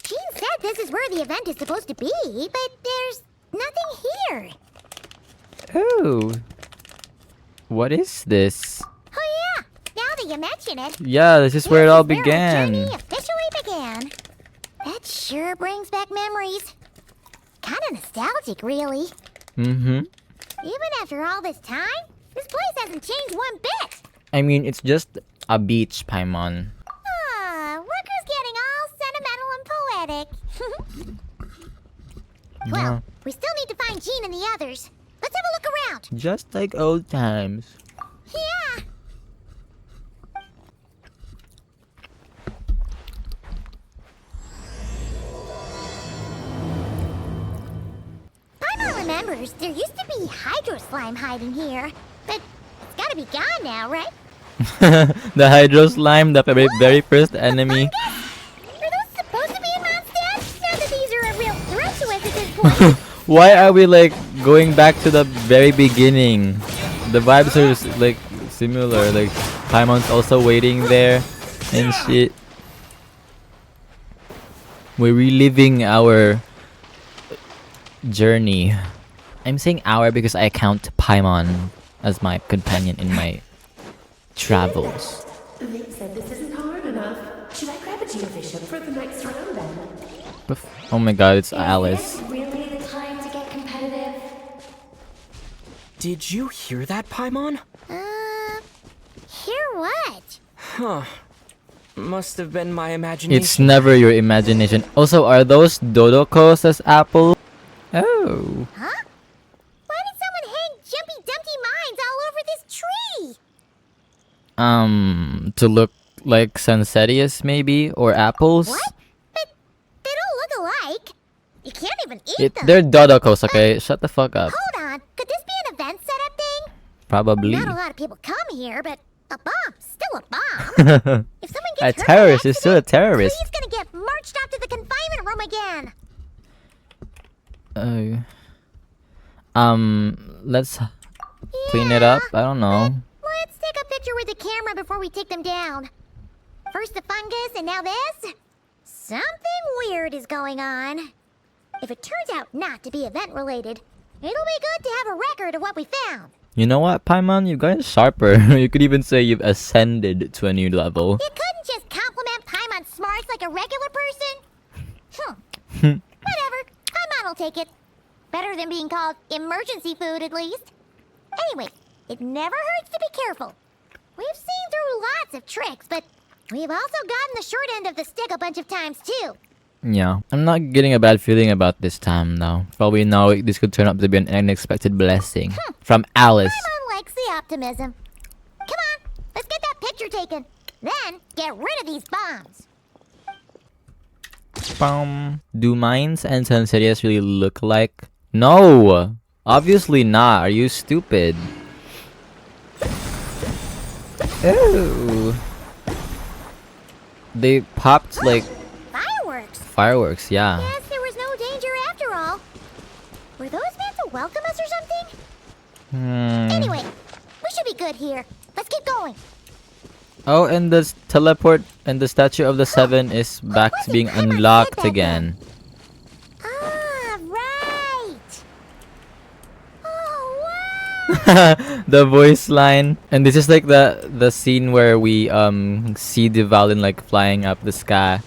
Gene said this is where the event is supposed to be, but there's nothing here. Oh. What is this? Oh yeah, now that you mention it. Yeah, this is where it all This is where our journey began. officially began. That sure brings back memories. Kind of nostalgic, really. Mm-hmm. Even after all this time, this place hasn't changed one bit. I mean, it's just a beach, Paimon. Worker's getting all sentimental and poetic. Well, we still need to find Gene and the others. Let's have a look around. Just like old times. Yeah. Paimon remembers there used to be hydro slime hiding here, but it's gotta be gone now, right? The hydro slime, the very first enemy. Are those supposed to be in Mondstadt? Not that these are a real threat to us at this point. Why are we like going back to the very beginning? The vibes are like similar. Like Paimon's also waiting there and shit. We're reliving our journey. I'm saying our because I count Paimon as my companion in my travels. Vic said this isn't hard enough. Should I grab a geofishing for the next round then? Oh my god, it's Alice. Is this really the time to get competitive? Did you hear that, Paimon? Hear what? Huh. Must have been my imagination. It's never your imagination. Also, are those Dodokos as apple? Oh. Huh? Why did someone hang Jumpy Dumpty mines all over this tree? To look like Sunsetius maybe, or apples. What? But they don't look alike. You can't even eat them. They're Dodokos, okay? Shut the fuck up. Hold on. Could this be an event setup thing? Probably. Not a lot of people come here, but a bomb's still a bomb. If someone A gets hurt terrorist by is still a accident, terrorist. He's gonna get marched off to the confinement room again. Let's clean it up. I don't know. Let's take a picture with the camera before we take them down. First the fungus, and now this? Something weird is going on. If it turns out not to be event-related, it'll be good to have a record of what we found. You know what, Paimon? You've gotten sharper. You could even say you've ascended to a new level. You couldn't just compliment Paimon's smarts like a regular person? Whatever. Paimon will take it. Better than being called emergency food, at least. Anyway, it never hurts to be careful. We've seen through lots of tricks, but we've also gotten the short end of the stick a bunch of times, too. Yeah. I'm not getting a bad feeling about this time, though. Probably now this could turn out to be an unexpected blessing. From Alice. Paimon likes the optimism. Come on, let's get that picture taken. Then, get rid of these bombs. Do mines and Sunsetius really look like? No! Obviously not. Are you stupid? Ew. They popped like Fireworks. fireworks, yeah. Guess there was no danger after all. Were those meant to welcome us or something? Anyway, we should be good here. Let's keep going. Oh, and the teleport and the Statue of the Seven is back to being unlocked again. Ah, right. Oh, wow. The voice line. And this is like the scene where we see Divalin like flying up the sky.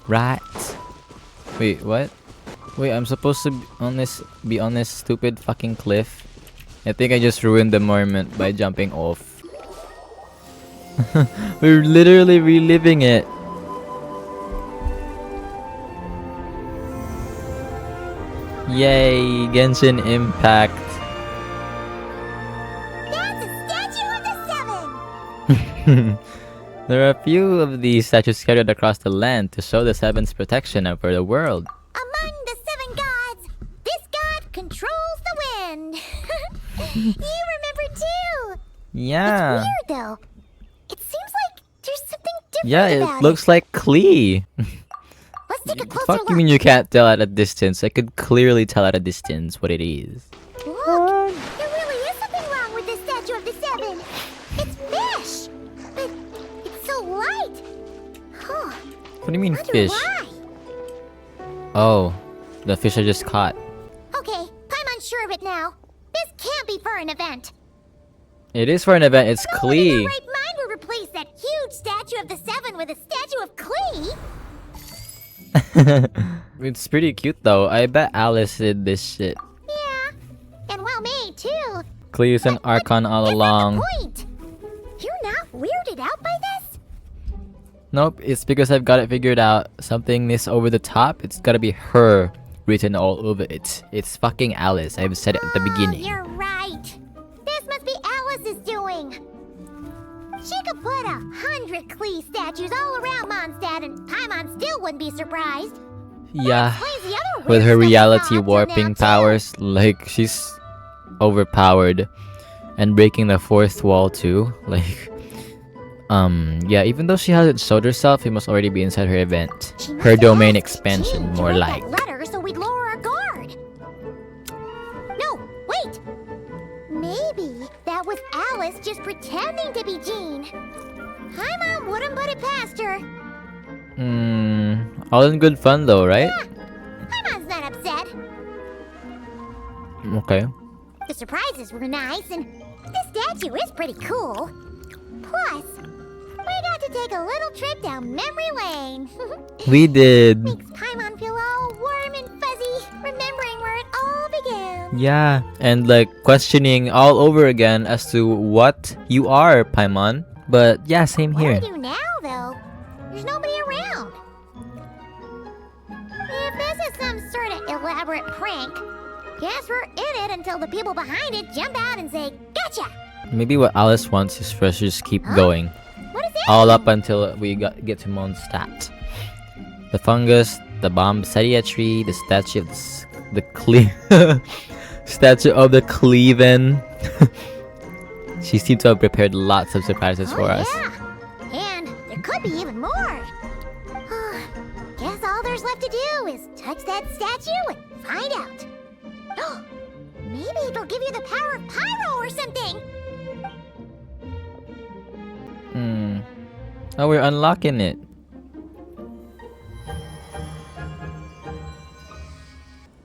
Right. Wait, what? Wait, I'm supposed to be on this stupid fucking cliff. I think I just ruined the moment by jumping off. We're literally reliving it. Yay, Genshin Impact. That's a statue of the Seven. There are a few of these statues scattered across the land to show the Seven's protection over the world. Among the 7 gods, this god controls the wind. You remember too. Yeah. It's weird though. It seems like there's something different Yeah, about it looks like Klee. Let's take a closer Fuck look. you mean you can't tell at a distance? I could clearly tell at a distance what it is. Look, there really is something wrong with this statue of the Seven. It's fish, but it's so light. Huh. What do you mean Wonder fish? why. Oh, the fish I just caught. Okay, I'm unsure of it now. This can't be for an event. It is for an event. It's No one in their Klee. right mind would replace that huge statue of the Seven with a statue of Klee. It's pretty cute though. I bet Alice did this shit. Yeah, and well made too. Klee is an Archon all That's along. not the point. You're not weirded out by this? Nope, it's because I've got it figured out. Something this over the top, it's gotta be her written all over it. It's fucking Alice. I've said it at the beginning. You're right. This must be Alice's doing. She could put 100 Klee statues all around Mondstadt and Paimon still wouldn't be surprised. Yeah, Explains the other with weird her stuff we saw reality up till warping now, too. powers, like she's overpowered and breaking the fourth wall too. Like, yeah, even though she hasn't showed herself, he must already be inside her event. She must Her have domain asked expansion, Jean to more write like. that letter so we'd lower our guard. No, wait. Maybe that was Alice just pretending to be Jean. Paimon wouldn't put it past her. All in good fun though, right? Paimon's not upset. Okay. The surprises were nice, and the statue is pretty cool. Plus, we got to take a little trip down memory lane. We did. Makes Paimon feel all warm and fuzzy, remembering where it all began. Yeah. And like questioning all over again as to what you are, Paimon. But yeah, same What here. do we do now, though? There's nobody around. If this is some sort of elaborate prank, guess we're in it until the people behind it jump out and say, "Gotcha!" Maybe what Alice wants is for us to just keep Huh? going. What is that? All up until we get to Mondstadt. The fungus, the bombsetta tree, the statue of the statue of the Cleaven. She seemed to have prepared lots of surprises for us. Yeah. And there could be even more. Guess all there's left to do is touch that statue and find out. Maybe it'll give you the power of pyro or something. Oh, we're unlocking it.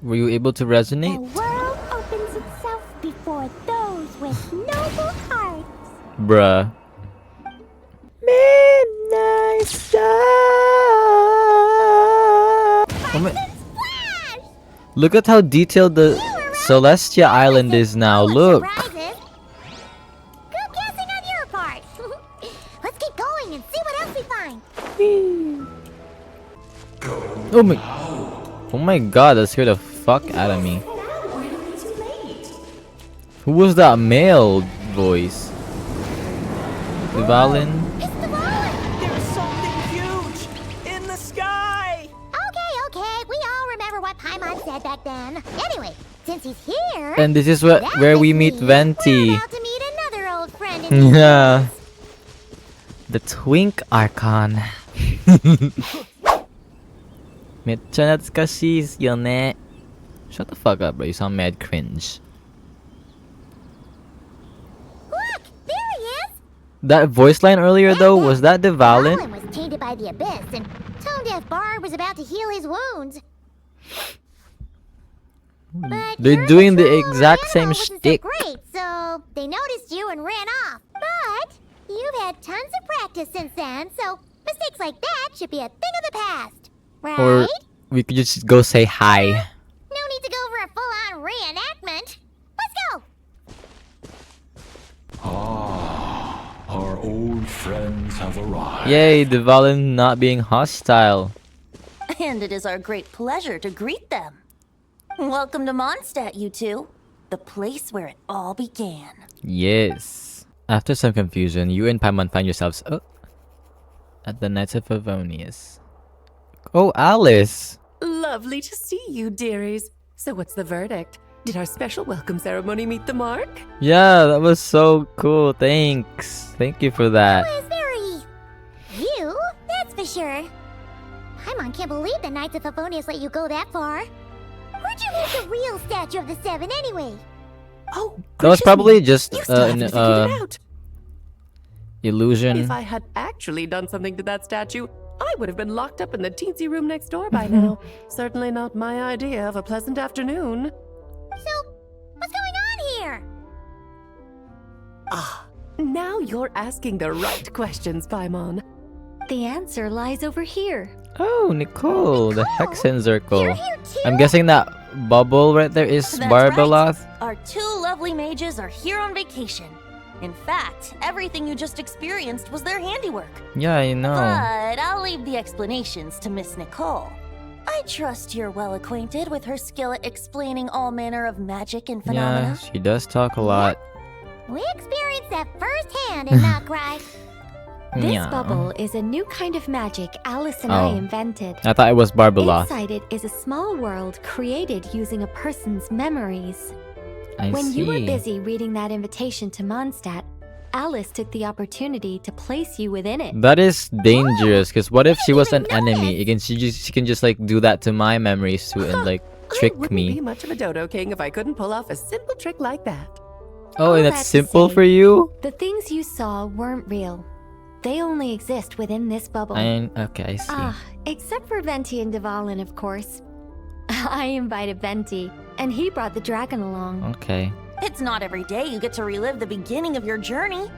Were you able to The resonate? world opens itself before those with noble hearts. Bruh. Midnight Star. Oh my- Splash! Look at how detailed the Celestia Island is now. Look. Surprises. Good guessing on your part. Let's keep going and see what else we find. Oh my god, that scared the fuck out of me. Now or it'll be too late. Who was that male voice? Valin? It's the Rollin! There's something huge in the sky! Okay. We all remember what Paimon said back then. Anyway, since he's here, And this is that where we must meet mean Venti. we're about to meet another old friend in Yeah. The Twink Archon. めっちゃ懐かしいっすよね. Shut the fuck up, bro. You sound mad cringe. Look, there he is. That voice line earlier though, was that the Valin? Rollin was tainted by the abyss, and Tone Deaf Bard was about to heal his wounds. But They're your doing the control over exact same animals wasn't shtick. So great, so they noticed you and ran off. But you've had tons of practice since then, so mistakes like that should be a thing of the past. Right? Or we could just go say hi. No need to go for a full-on reenactment. Let's go! Our old friends have arrived. Yay, the Valin not being hostile. And it is our great pleasure to greet them. Welcome to Mondstadt, you two. The place where it all began. Yes. After some confusion, you and Paimon find yourselves at the Knights of Favonius. Oh, Alice! Lovely to see you, dearies. So what's the verdict? Did our special welcome ceremony meet the mark? Yeah, that was so cool. Thanks. Thank you for that. It was very... you, that's for sure. Paimon can't believe the Knights of Favonius let you go that far. Where'd you meet the real statue of the Seven anyway? Oh, That was gracious probably me. just You still haven't figured it out. illusion. If I had actually done something to that statue, I would have been locked up in the teensy room next door by now. Certainly not my idea of a pleasant afternoon. So, what's going on here? Ah, now you're asking the right questions, Paimon. The answer lies over here. Oh, Nicole, the Hexen Circle. You're here too? I'm guessing that bubble right there is That's Barbeloth. right. Our two lovely mages are here on vacation. In fact, everything you just experienced was their handiwork. Yeah, I know. But I'll leave the explanations to Miss Nicole. I trust you're well acquainted with her skill at explaining all manner of magic and Yeah, phenomena. she does talk a lot. We experienced that firsthand in Nod-Krai. This Yeah. bubble is a new kind of magic Alice and I Oh. invented. I thought it was Barbeloth. Inside it is a small world created using a person's memories. I When see. you were busy reading that invitation to Mondstadt, Alice took the opportunity to place you within it. That is dangerous, because what if she was an didn't even enemy? She can just like do that to my memories too and like trick I wouldn't me. be much of a dodo king if I couldn't pull off a simple trick like that. Oh, and All that's that to simple say, for you? The things you saw weren't real. They only exist within this bubble. Okay, I see. Ah, except for Venti and Devalin, of course. I invited Venti, and he brought the dragon along. Okay. It's not every day you get to relive the beginning of your journey.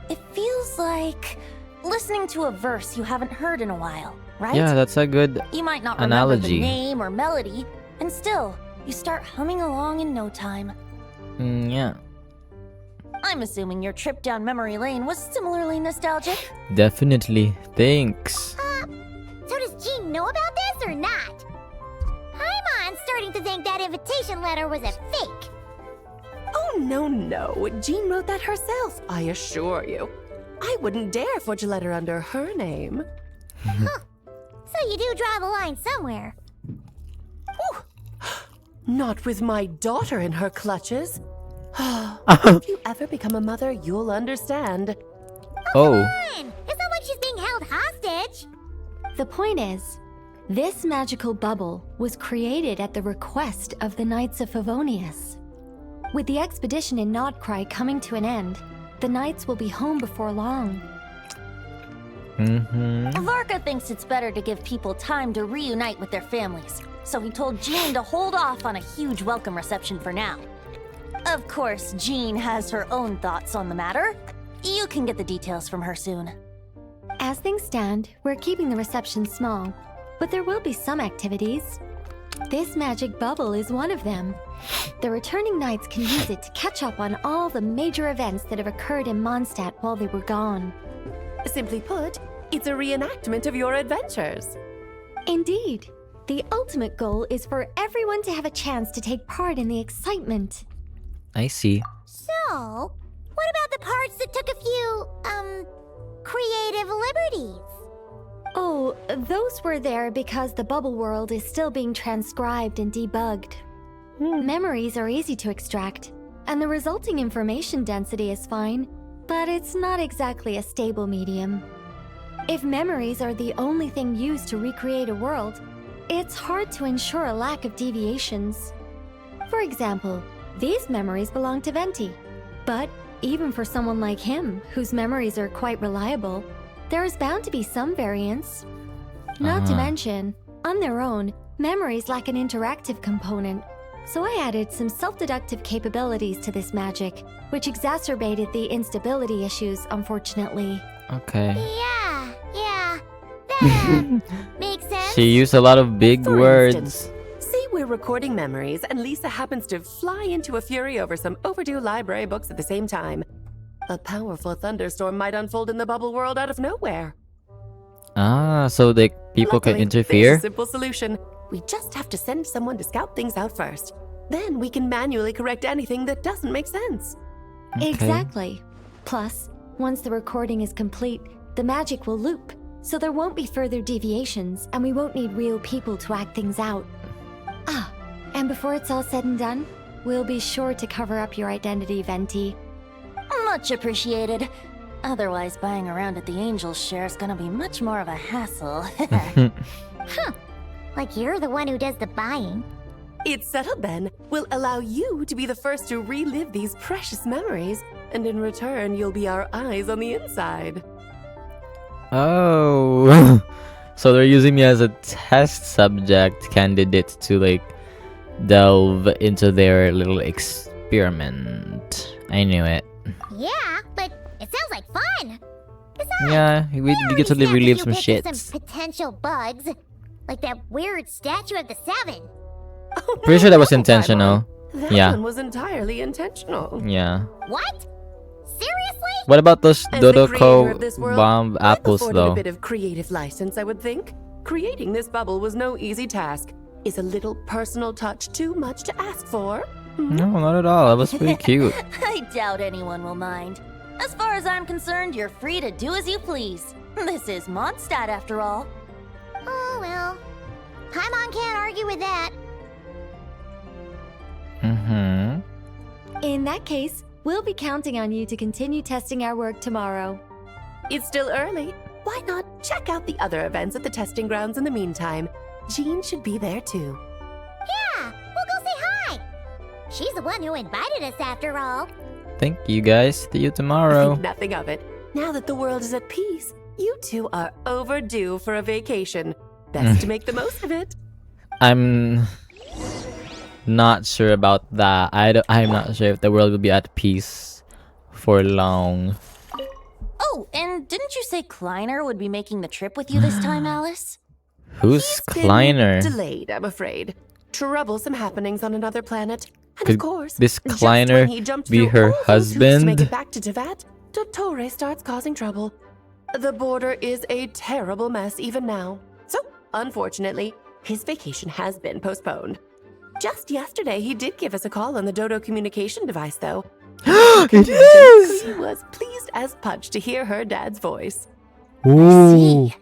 It feels like listening to a verse you haven't heard in a while, right? Yeah, that's a good You might not remember analogy. the name or melody, and still, you start humming along in no time. Yeah. I'm assuming your trip down memory lane was similarly nostalgic. Definitely. Thanks. So does Jean know about this or not? Paimon's starting to think that invitation letter was a fake. Oh, no. Jean wrote that herself, I assure you. I wouldn't dare forge a letter under her name. So you do draw the line somewhere. Not with my daughter in her clutches. If you ever become a mother, you'll understand. Oh. Fine. It's not like she's being held hostage. The point is, this magical bubble was created at the request of the Knights of Favonius. With the expedition in Nod-Krai coming to an end, the Knights will be home before long. Varka thinks it's better to give people time to reunite with their families, so he told Jean to hold off on a huge welcome reception for now. Of course, Jean has her own thoughts on the matter. You can get the details from her soon. As things stand, we're keeping the reception small, but there will be some activities. This magic bubble is one of them. The returning knights can use it to catch up on all the major events that have occurred in Mondstadt while they were gone. Simply put, it's a reenactment of your adventures. Indeed. The ultimate goal is for everyone to have a chance to take part in the excitement. I see. So, what about the parts that took a few, creative liberties? Oh, those were there because the bubble world is still being transcribed and debugged. Memories are easy to extract, and the resulting information density is fine, but it's not exactly a stable medium. If memories are the only thing used to recreate a world, it's hard to ensure a lack of deviations. For example, these memories belong to Venti, but even for someone like him, whose memories are quite reliable, there is bound to be some variance. Not to mention, on their own, memories lack an interactive component, so I added some self-deductive capabilities to this magic, which exacerbated the instability issues, unfortunately. Okay. Yeah. That, makes sense. She used a lot of big For words. instance, say we're recording memories and Lisa happens to fly into a fury over some overdue library books at the same time. A powerful thunderstorm might unfold in the bubble world out of nowhere. Ah, so like people can Luckily, interfere? There's a simple solution. We just have to send someone to scout things out first. Then we can manually correct anything that doesn't make sense. Okay. Exactly. Plus, once the recording is complete, the magic will loop, so there won't be further deviations, and we won't need real people to act things out. Ah, and before it's all said and done, we'll be sure to cover up your identity, Venti. Much appreciated. Otherwise, buying around at the Angels share is gonna be much more of a hassle. Like you're the one who does the buying. It's settled then. We'll allow you to be the first to relive these precious memories, and in return, you'll be our eyes on the inside. Oh. So they're using me as a test subject candidate to like delve into their little experiment. I knew it. Yeah, but it sounds like fun. Besides, Yeah, we get to already snapped a relive few some pictures of shits. Some potential bugs, like that weird statue of the Seven. Oh, Pretty sure that was no, intentional. Paimon. That Yeah. one was entirely intentional. Yeah. What? Seriously? What about those As the creator Dodoko of this world, bomb I'm apples afforded though? a bit of creative license, I would think. Creating this bubble was no easy task. Is a little personal touch too much to ask for? No, not at all. That was pretty cute. I doubt anyone will mind. As far as I'm concerned, you're free to do as you please. This is Mondstadt, after all. Oh, well. Paimon can't argue with that. Mm-hmm. In that case, we'll be counting on you to continue testing our work tomorrow. It's still early. Why not check out the other events at the testing grounds in the meantime? Jean should be there too. Yeah, we'll go say hi. She's the one who invited us after all. Thank you guys. See you tomorrow. Think nothing of it. Now that the world is at peace, you two are overdue for a vacation. Best to make the most of it. I'm not sure about that. I'm not sure if the world will be at peace for long. Oh, and didn't you say Kleiner would be making the trip with you this time, Alice? Who's He's been Kleiner? Delayed, I'm afraid. Troublesome happenings on another planet. And Could of course, this just Kleiner when he jumped be through her all those hoops to make husband? it back to Tevat, Dottore starts causing trouble. The border is a terrible mess even now. So, unfortunately, his vacation has been postponed. Just yesterday, he did give us a call on the Dodo communication device, though. It is! He was pleased as punch to hear her dad's voice. Ooh. See.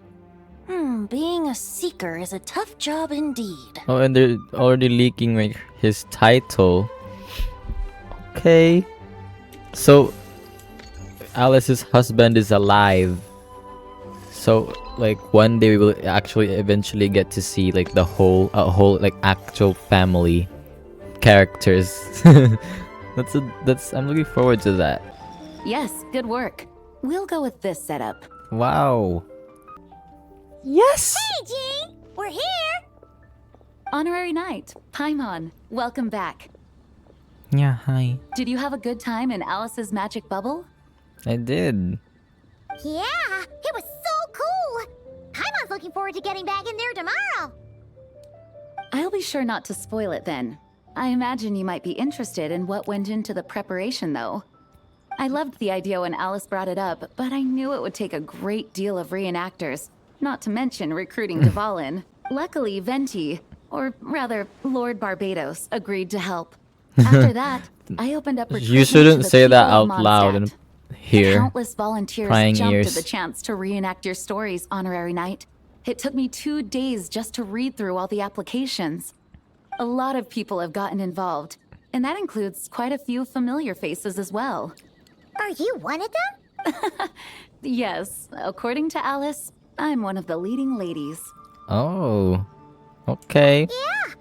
Being a seeker is a tough job indeed. Oh, and they're already leaking like his title. Okay. So Alice's husband is alive. So like one day we will actually eventually get to see like the whole like actual family characters. That's I'm looking forward to that. Yes, good work. We'll go with this setup. Wow. Yes! Hey, Jean, we're here. Honorary Knight, Paimon, welcome back. Yeah, hi. Did you have a good time in Alice's magic bubble? I did. Yeah, it was so cool. Paimon's looking forward to getting back in there tomorrow. I'll be sure not to spoil it then. I imagine you might be interested in what went into the preparation, though. I loved the idea when Alice brought it up, but I knew it would take a great deal of reenactors, not to mention recruiting Dvalin. Luckily, Venti, or rather, Lord Barbados, agreed to help. After that, I opened up recruitment You shouldn't to the say that people of out loud Mondstadt. and here. Countless volunteers Prying jumped ears. at the chance to reenact your stories, Honorary Knight. It took me 2 days just to read through all the applications. A lot of people have gotten involved, and that includes quite a few familiar faces as well. Are you one of them? Yes, according to Alice, I'm one of the leading ladies. Oh. Okay. Yeah.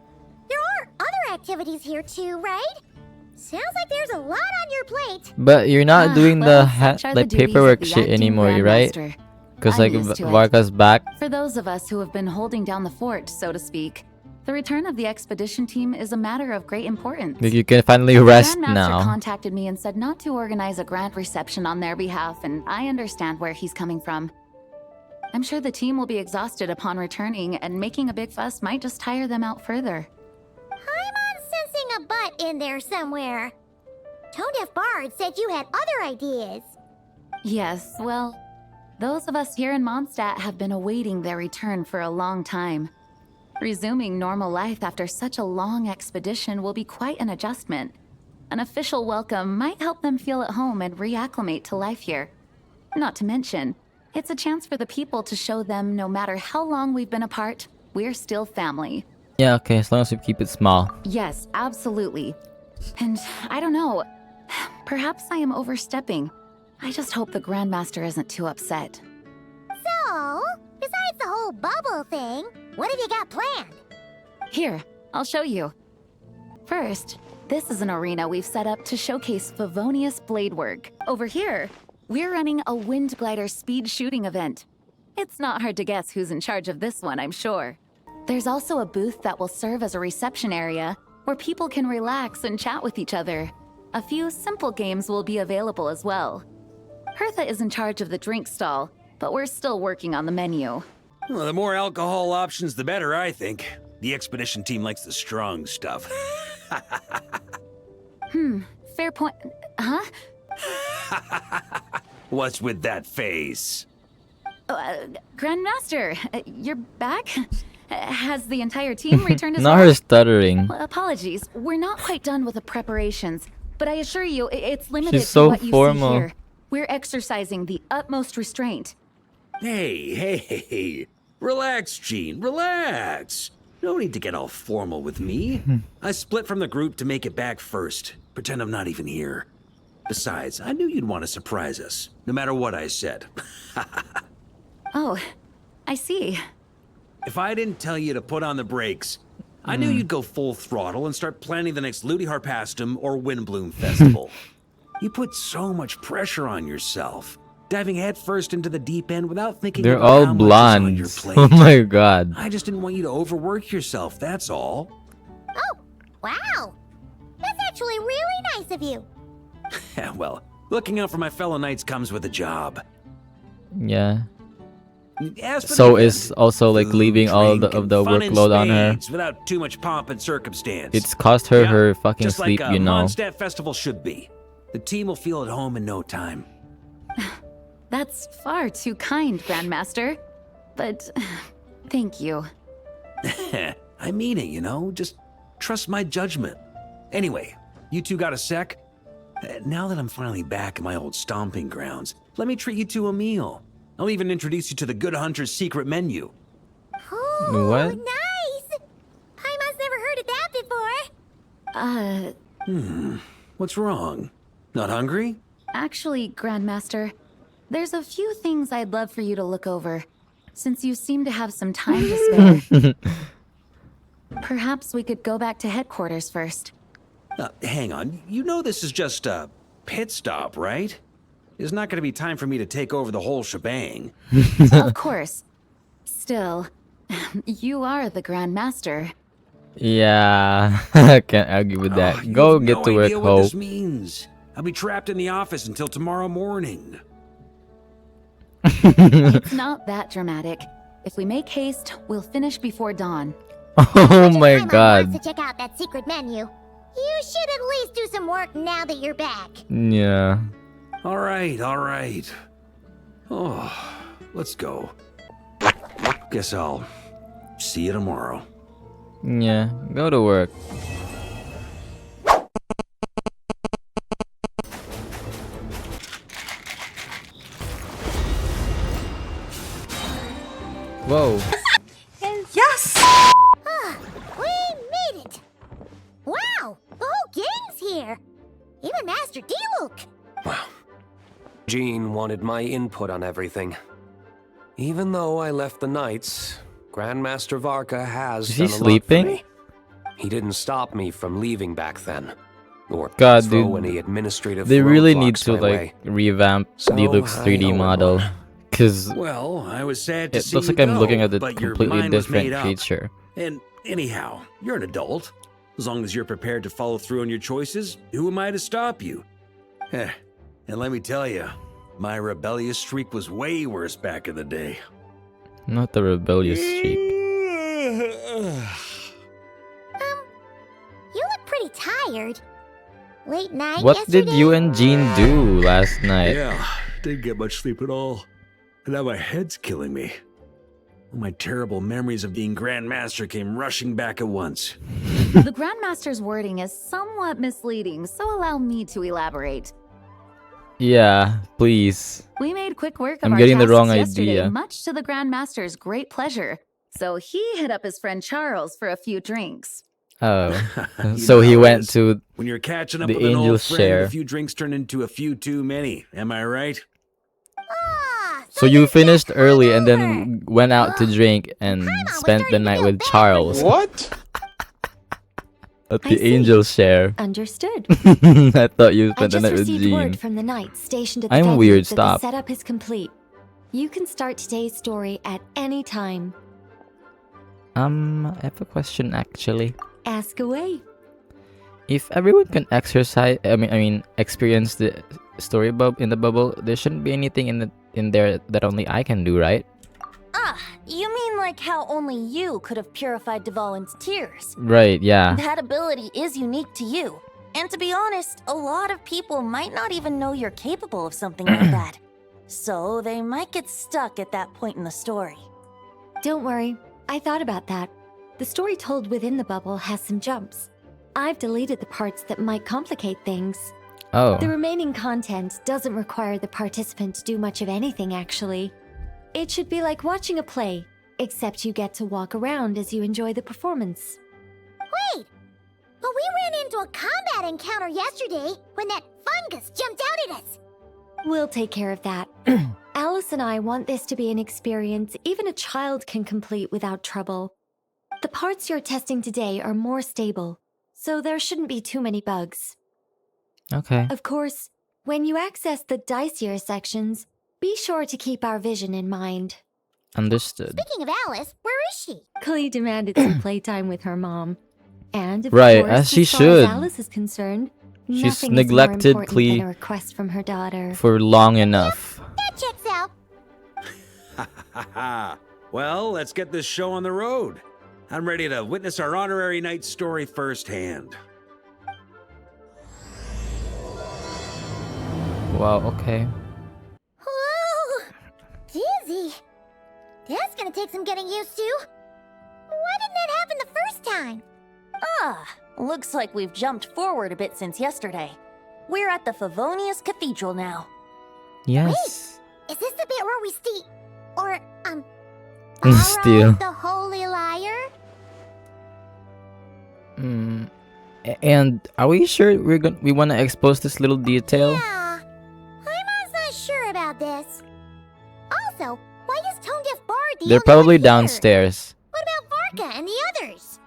There are other activities here too, right? Sounds like there's a lot on your plate. But you're not doing Well, the such are the like duties of paperwork the shit acting anymore, right? Grandmaster. Because I'm like used to it. Varka's back. For those of us who have been holding down the fort, so to speak, the return of the expedition team is a matter of great importance. Like, you can finally rest Grandmaster now. contacted me and said not to organize a grand reception on their behalf, and I understand where he's coming from. I'm sure the team will be exhausted upon returning, and making a big fuss might just tire them out further. Paimon's sensing a butt in there somewhere. Tone-deaf Bard said you had other ideas. Yes, well, those of us here in Mondstadt have been awaiting their return for a long time. Resuming normal life after such a long expedition will be quite an adjustment. An official welcome might help them feel at home and reacclimate to life here. Not to mention, it's a chance for the people to show them no matter how long we've been apart, we're still family. Yeah, okay, as long as we keep it small. Yes, absolutely. And I don't know, perhaps I am overstepping. I just hope the Grandmaster isn't too upset. So, besides the whole bubble thing, what have you got planned? Here, I'll show you. First, this is an arena we've set up to showcase Favonius blade work. Over here, we're running a wind glider speed shooting event. It's not hard to guess who's in charge of this one, I'm sure. There's also a booth that will serve as a reception area where people can relax and chat with each other. A few simple games will be available as well. Hertha is in charge of the drink stall, but we're still working on the menu. Well, the more alcohol options, the better, I think. The expedition team likes the strong stuff. Fair point. Huh? What's with that face? Grandmaster, you're back? Has the entire team returned as Not well? her stuttering. Well, apologies, we're not quite done with the preparations, but I assure you, it's limited She's so to what you formal. see here. We're exercising the utmost restraint. Hey. Relax, Gene, relax. No need to get all formal with me. I split from the group to make it back first. Pretend I'm not even here. Besides, I knew you'd want to surprise us, no matter what I said. Oh, I see. If I didn't tell you to put on the brakes, I knew you'd go full throttle and start planning the next Ludi Harpastum or Windbloom Festival. You put so much pressure on yourself, diving headfirst into the deep end without thinking They're about all how much is on your blondes. plate. Oh my god. I just didn't want you to overwork yourself, that's all. Oh, wow. That's actually really nice of you. Well, looking out for my fellow knights comes with a job. Yeah. As for So the is event, also like food, leaving all drink, of the and fun in workload on her. spades Without too much pomp and circumstance. It's cost her Yeah, her fucking just sleep, like a you know. Mondstadt festival should be. The team will feel at home in no time. That's far too kind, Grandmaster. But thank you. I mean it, you know? Just trust my judgment. Anyway, you two got a sec? Now that I'm finally back in my old stomping grounds, let me treat you to a meal. I'll even introduce you to the Good Hunter's secret menu. Oh, What? nice. Paimon's never heard of that before. What's wrong? Not hungry? Actually, Grandmaster, there's a few things I'd love for you to look over, since you seem to have some time to spare. Perhaps we could go back to headquarters first. Hang on. You know this is just a pit stop, right? There's not going to be time for me to take over the whole shebang. Of course. Still, you are the Grandmaster. Yeah. I can't argue with that. You Go have get no to work, idea what Hope. this means. I'll be trapped in the office until tomorrow morning. It's not that dramatic. If we make haste, we'll finish before dawn. Oh my Paimon god. wants to check out that secret menu. You should at least do some work now that you're back. Yeah. All right. Oh, let's go. Guess I'll see you tomorrow. Yeah. Go to work. Whoa. We made it! Wow, the whole gang's here! Even Master D-Luke! Jean wanted my input on everything. Even though I left the Knights, Grandmaster Varka has Is he done a lot for sleeping? me. He didn't stop me from leaving back then, or God, throw dude. any administrative They really need roadblocks to my like way. revamp So, Diluc's I 3D owe him model. one. Cause Well, I was sad to it see looks you like I'm go, looking at a but your completely mind was different made up. creature. And anyhow, you're an adult. As long as you're prepared to follow through on your choices, who am I to stop you? And let me tell you, my rebellious streak was way worse back in the day. Not the rebellious streak. You look pretty tired. Late night What yesterday? did you and Jean do last night? Yeah, didn't get much sleep at all. And now my head's killing me. All my terrible memories of being Grandmaster came rushing back at once. The Grandmaster's wording is somewhat misleading, so allow me to elaborate. Yeah, please. We made quick work of I'm our getting the tasks wrong yesterday, idea. much to the Grandmaster's great pleasure. So he hit up his friend Charles for a few drinks. Oh. You So know he how it went is. to When you're catching up the with an angel old friend, share. a few drinks turn into a few too many. Am I right? Ah, So you just finished early hung and then went out to drink and was spent the starting to night feel with bad for Charles What? at I the see. angel share. Understood. I thought you I spent the just night with received Jean. word from the knights stationed at the I'm venue weird, that stop. the setup is complete. You can start today's story at any time. I have a question actually. Ask away. If everyone can experience the story in the bubble, there shouldn't be anything in there that only I can do, right? Ah, you mean like how only you could have purified Dvalin's tears? Right, yeah. That ability is unique to you. And to be honest, a lot of people might not even know you're capable of something like that. So they might get stuck at that point in the story. Don't worry, I thought about that. The story told within the bubble has some jumps. I've deleted the parts that might complicate things. Oh. The remaining content doesn't require the participant to do much of anything, actually. It should be like watching a play, except you get to walk around as you enjoy the performance. Wait! But we ran into a combat encounter yesterday when that fungus jumped out at us. We'll take care of that. Alice and I want this to be an experience even a child can complete without trouble. The parts you're testing today are more stable, so there shouldn't be too many bugs. Okay. Of course, when you access the dicier sections, be sure to keep our vision in mind. Understood. Speaking of Alice, where is she? Klee demanded some playtime with her mom. And of Right, course, as she far should. as Alice is concerned, She's nothing neglected is more important Klee than a request from her daughter. for long enough. That checks out. Well, let's get this show on the road. I'm ready to witness our honorary knight's story firsthand. Wow, okay. Whoa! Dizzy. That's gonna take some getting used to. Why didn't that happen the first time? Ah, looks like we've jumped forward a bit since yesterday. We're at the Favonius Cathedral now. Yes. Is this the bit where we steal... Or, Steal. borrow the Holy Liar? And are we sure we want to expose this little detail? Yeah. I'm not sure about this. Also, why is Tone Deaf Bard the They're only probably one here? downstairs. What about Varka and the others?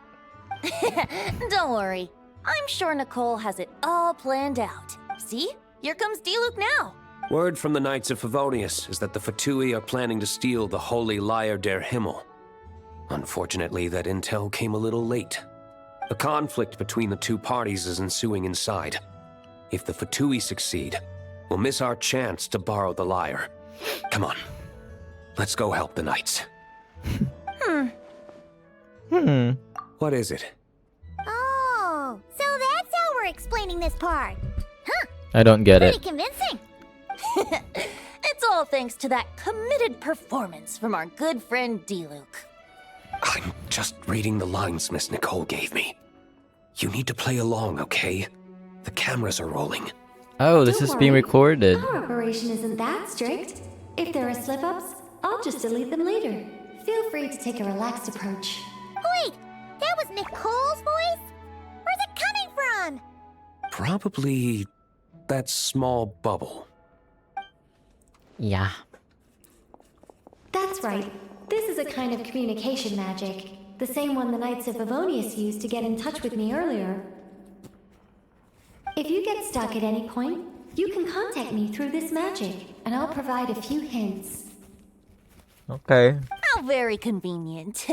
Don't worry. I'm sure Nicole has it all planned out. See? Here comes Diluc now. Word from the Knights of Favonius is that the Fatui are planning to steal the Holy Lyre der Himmel. Unfortunately, that intel came a little late. A conflict between the two parties is ensuing inside. If the Fatui succeed, we'll miss our chance to borrow the lyre. Come on. Let's go help the Knights. What is it? Oh, so that's how we're explaining this part. Huh, I don't get pretty it. convincing. It's all thanks to that committed performance from our good friend Diluc. I'm just reading the lines Miss Nicole gave me. You need to play along, okay? The cameras are rolling. Oh, this Don't is being worry. recorded. Our operation isn't that strict. If there are slip-ups, I'll just delete them later. Feel free to take a relaxed approach. Wait, that was Nicole's voice? Where's it coming from? Probably that small bubble. Yeah. That's right. This is a kind of communication magic. The same one the Knights of Favonius used to get in touch with me earlier. If you get stuck at any point, you can contact me through this magic, and I'll provide a few hints. Okay. How very convenient.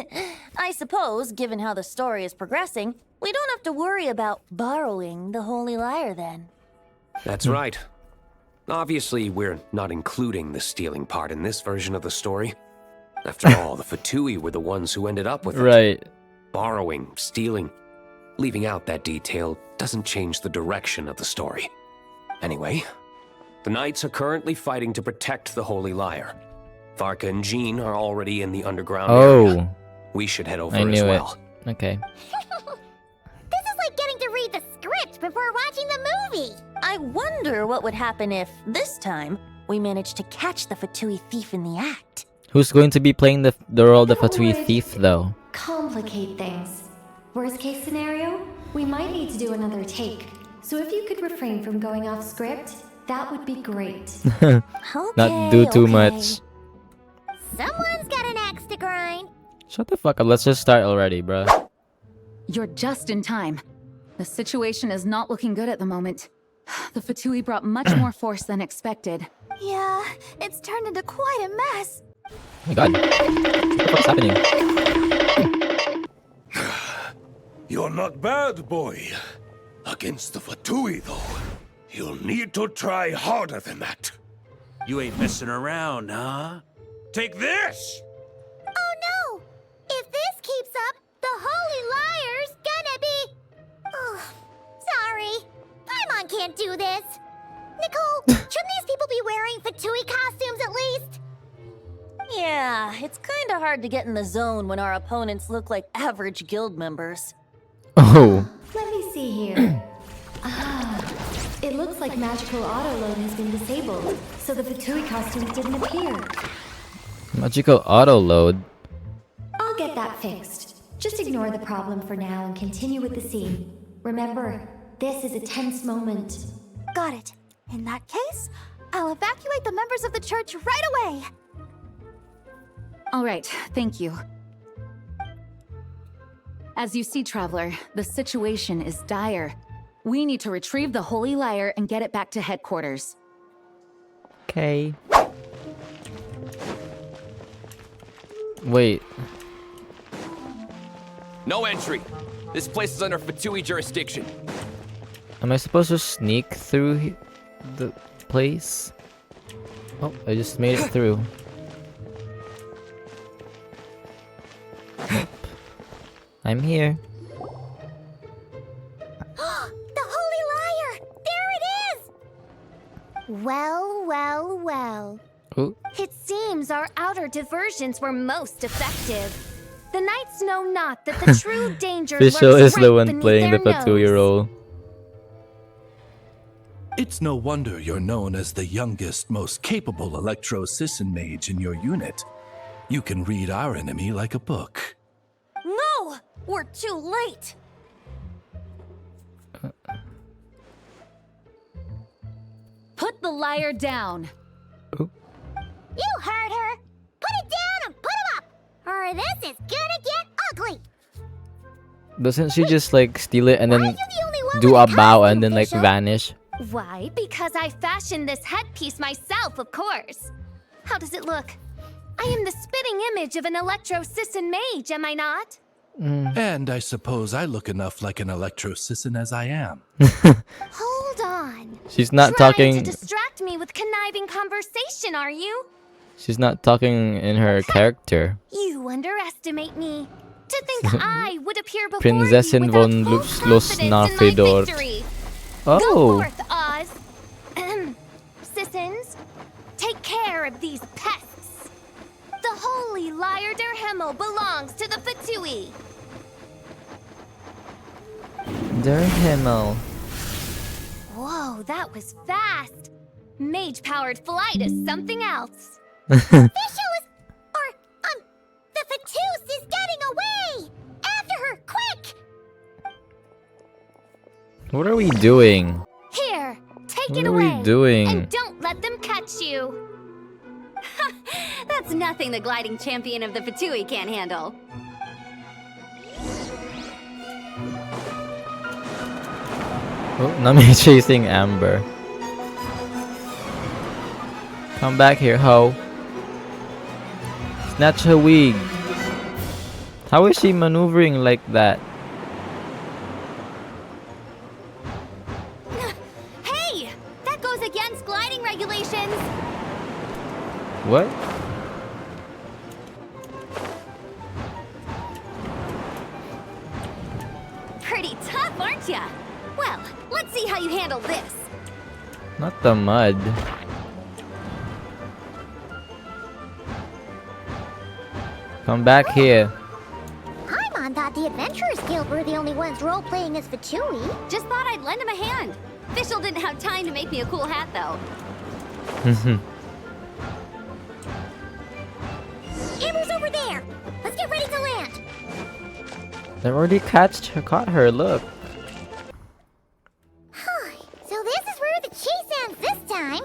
I suppose, given how the story is progressing, we don't have to worry about borrowing the Holy Lyre then. That's right. Obviously, we're not including the stealing part in this version of the story. After all, the Fatui were the ones who ended up with it. Right. Borrowing, stealing, leaving out that detail doesn't change the direction of the story. Anyway, the Knights are currently fighting to protect the Holy Lyre. Varka and Jean are already in the underground area. Oh, We should head over I as knew it. well. Okay. This is like getting to read the script before watching the movie. I wonder what would happen if, this time, we managed to catch the Fatui thief in the act. Who's going to be playing the role of the That Fatui would thief, though? complicate things. Worst case scenario, we might need to do another take. So if you could refrain from going off script, that would be great. Not do too Okay. much. Someone's got an axe to grind. Shut the fuck up. Let's just start already, bruh. You're just in time. The situation is not looking good at the moment. The Fatui brought much more force than expected. Yeah, it's turned into quite a mess. Oh my god. What the fuck's happening? You're not bad, boy. Against the Fatui, though, you'll need to try harder than that. You ain't messing around, huh? Take this! Oh no! If this keeps up, the Holy Liar's gonna be... Oh, sorry. Paimon can't do this. Nicole, shouldn't these people be wearing Fatui costumes at least? Yeah, it's kinda hard to get in the zone when our opponents look like average guild members. Oh. Let me see here. It looks like magical autoload has been disabled, so the Fatui costumes didn't appear. Magical auto load. I'll get that fixed. Just ignore the problem for now and continue with the scene. Remember, this is a tense moment. Got it. In that case, I'll evacuate the members of the church right away. All right, thank you. As you see, Traveler, the situation is dire. We need to retrieve the Holy Lyre and get it back to headquarters. Okay. Wait. No entry. This place is under Fatui jurisdiction. Am I supposed to sneak through the place? Oh, I just made it through. Nope. I'm here. The Holy Liar! There it is! Well, well, well. Ooh. It seems our outer diversions were most effective. The knights know not that the true danger Fischl lurks is the right one beneath playing the their Fatui nose. role. It's no wonder you're known as the youngest, most capable Electro-Sisson mage in your unit. You can read our enemy like a book. No! We're too late! Put the lyre down! You heard her! Put it down and put him up! Or this is gonna get ugly! Doesn't she just like steal it and Why then are you the only one do with a a bow costume, and then like Fischl? vanish? Why? Because I fashioned this headpiece myself, of course. How does it look? I am the spitting image of an Electro-Sisson mage, am I not? And I suppose I look enough like an Electro-Sisson as I am. Hold on. She's not Trying talking. to distract me with conniving conversation, are you? She's not talking in her character. You underestimate me. To think I would appear before Prinzessin you von without full Los confidence in my Nafridor. victory. Oh. Go forth, Oz. Sissons, take care of these pests. The Holy Lyre der Himmel belongs to the Fatui. Der Himmel. Whoa, that was fast. Mage-powered flight is something else. Fischl is... the Fatus is getting away! After her, quick! What are we doing? Here, take What it are away. we doing? And don't let them catch you. That's nothing the gliding champion of the Fatui can't handle. Oh, Nami chasing Amber. Come back here, ho. Snatch her wig. How is she maneuvering like that? Hey! That goes against gliding regulations! What? Pretty tough, aren't ya? Well, let's see how you handle this. Not the mud. Come back here. Paimon thought the Adventurers Guild were the only ones role-playing as Fatui. Just thought I'd lend him a hand. Fischl didn't have time to make me a cool hat, though. Amber's over there! Let's get ready to land! They've already caught her, look. So this is where the chase ends this time.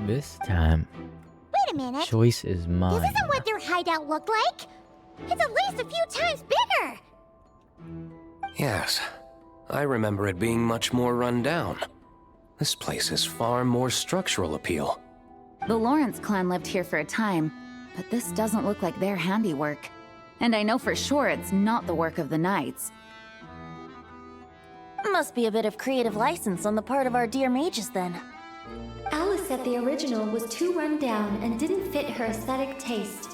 This time, Wait a minute. choice is mine. This isn't what their hideout looked like. It's at least a few times bigger. Yes. I remember it being much more run down. This place has far more structural appeal. The Lawrence clan lived here for a time, but this doesn't look like their handiwork. And I know for sure it's not the work of the knights. Must be a bit of creative license on the part of our dear mages then. Alice said the original was too run down and didn't fit her aesthetic taste.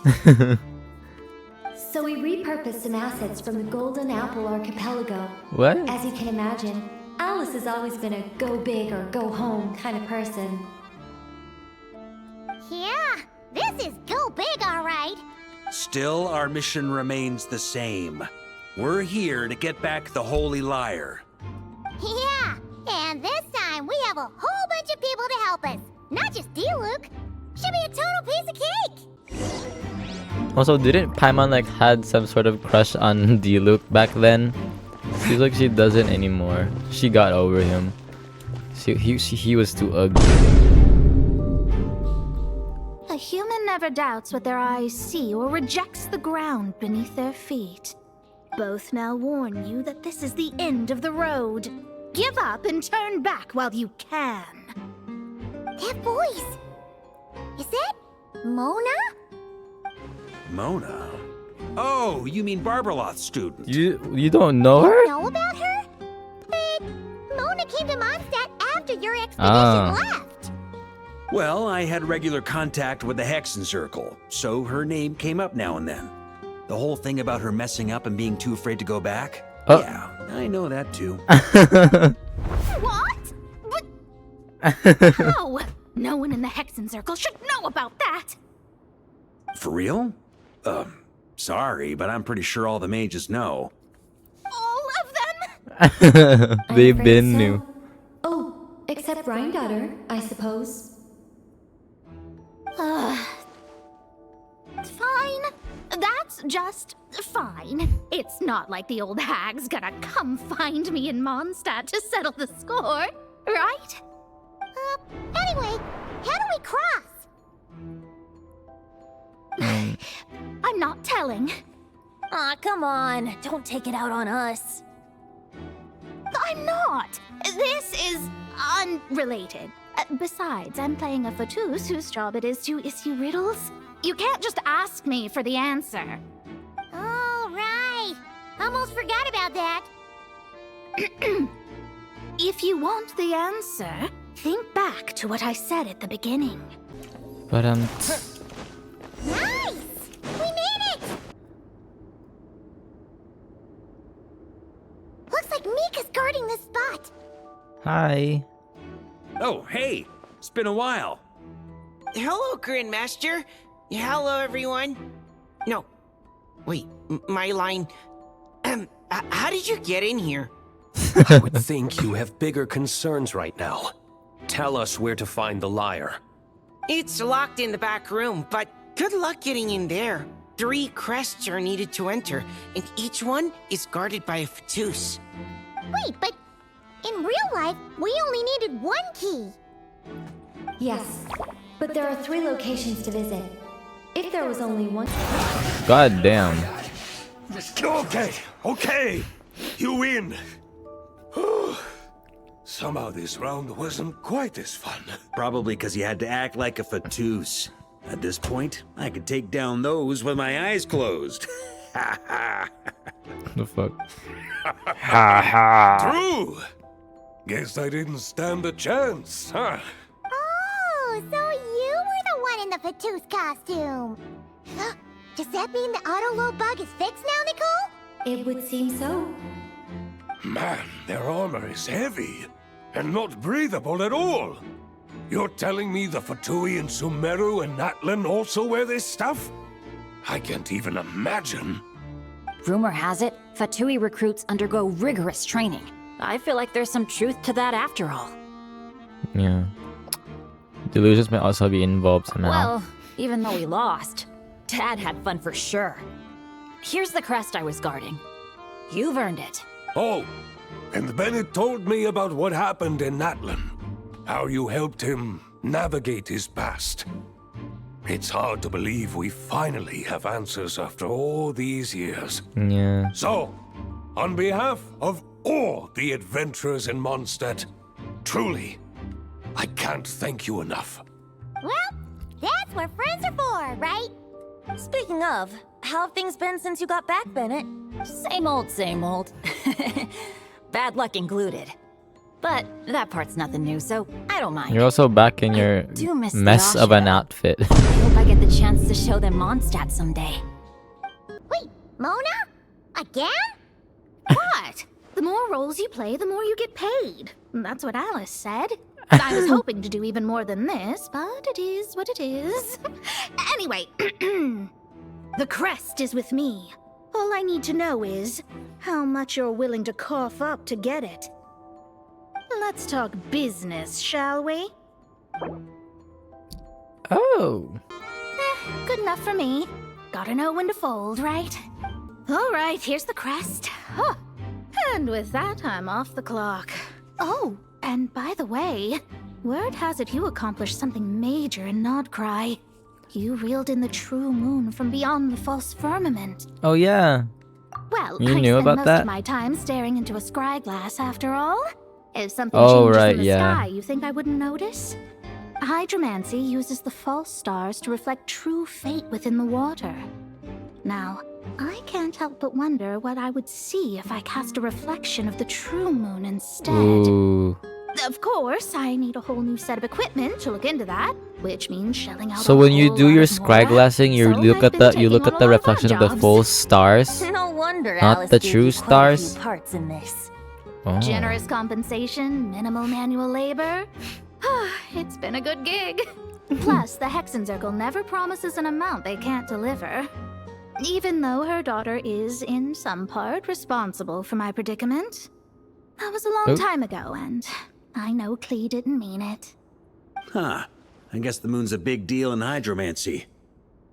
So we repurposed some assets from the Golden Apple Archipelago. What? As you can imagine, Alice has always been a go big or go home kind of person. Yeah, this is go big, all right. Still, our mission remains the same. We're here to get back the Holy Lyre. Yeah, and this time we have a whole bunch of people to help us. Not just Diluc. Should be a total piece of cake. Also, didn't Paimon like had some sort of crush on Diluc back then? Seems like she doesn't anymore. She got over him. He was too ugly. A human never doubts what their eyes see or rejects the ground beneath their feet. Both now warn you that this is the end of the road. Give up and turn back while you can. That voice. Is that Mona? Mona? Oh, you mean Barbarloth's student. You don't know her? Know about her? But Mona came to Mondstadt after your expedition left. Well, I had regular contact with the Hexen Circle, so her name came up now and then. The whole thing about her messing up and being too afraid to go back? Yeah, I know that too. What? But how? No one in the Hexen Circle should know about that. For real? Sorry, but I'm pretty sure all the mages know. All of them? They've been new. Oh, except Rheingotter, I suppose. Fine. That's just fine. It's not like the old hag's gonna come find me in Mondstadt to settle the score, right? Anyway, how do we cross? I'm not telling. Aw, come on. Don't take it out on us. I'm not. This is unrelated. Besides, I'm playing a Fatus whose job it is to issue riddles. You can't just ask me for the answer. All right. Almost forgot about that. If you want the answer, think back to what I said at the beginning. But Nice! We made it! Looks like Mika's guarding this spot. hi. Oh, hey! It's been a while. Hello, Grandmaster. Hello, everyone. No. Wait, my line. How did you get in here? I would think you have bigger concerns right now. Tell us where to find the lyre. It's locked in the back room, but good luck getting in there. 3 crests are needed to enter, and each one is guarded by a Fatus. Wait, but in real life, we only needed 1 key. Yes, but there are 3 locations to visit. If there was only one... God damn. Okay. You win. Somehow this round wasn't quite as fun. Probably because you had to act like a Fatus. At this point, I could take down those with my eyes closed. The fuck? True. Guess I didn't stand a chance, huh? Oh, so you were the one in the Fatus costume. Does that mean the auto-load bug is fixed now, Nicole? It would seem so. Man, their armor is heavy and not breathable at all. You're telling me the Fatui in Sumeru and Natlan also wear this stuff? I can't even imagine. Rumor has it, Fatui recruits undergo rigorous training. I feel like there's some truth to that after all. Yeah. Delusions might also be involved somehow. Well, even though we lost, Dad had fun for sure. Here's the crest I was guarding. You've earned it. Oh, and Bennett told me about what happened in Natlan. How you helped him navigate his past. It's hard to believe we finally have answers after all these years. Yeah. So, on behalf of all the adventurers in Mondstadt. Truly, I can't thank you enough. Well, that's what friends are for, right? Speaking of, how have things been since you got back, Bennett? Same old, same old. Bad luck included. But that part's nothing new, so I don't mind. You're also back in your do miss mess of an outfit. I hope I get the chance to show them Mondstadt someday. Wait, Mona? Again? What? The more roles you play, the more you get paid. That's what Alice said. I was hoping to do even more than this, but it is what it is. Anyway, the crest is with me. All I need to know is how much you're willing to cough up to get it. Let's talk business, shall we? Oh. Good enough for me. Gotta know when to fold, right? All right, here's the crest. Huh. And with that, I'm off the clock. Oh, and by the way, word has it you accomplished something major in Nod-Krai. You reeled in the true moon from beyond the false firmament. Oh yeah. Well, You I knew spend about most that? of my time staring into a scry glass, after all. If something Oh, changes right, in the yeah. sky, you think I wouldn't notice? Hydromancy uses the false stars to reflect true fate within the water. Now, I can't help but wonder what I would see if I cast a reflection of the true moon instead. Ooh. Of course, I need a whole new set of equipment to look into that, which means shelling out So a when you whole do lot your of scry more. glassing, you So look I've at been the taking look on at the a lot of reflection of the jobs. full stars. No wonder Not Alice the gave true you quite a few stars? parts in this. Oh. Generous compensation, minimal manual labor. It's been a good gig. Plus, the Hexen Circle never promises an amount they can't deliver. Even though her daughter is, in some part, responsible for my predicament. That was a long Oh. time ago, and I know Klee didn't mean it. Huh. I guess the moon's a big deal in hydromancy.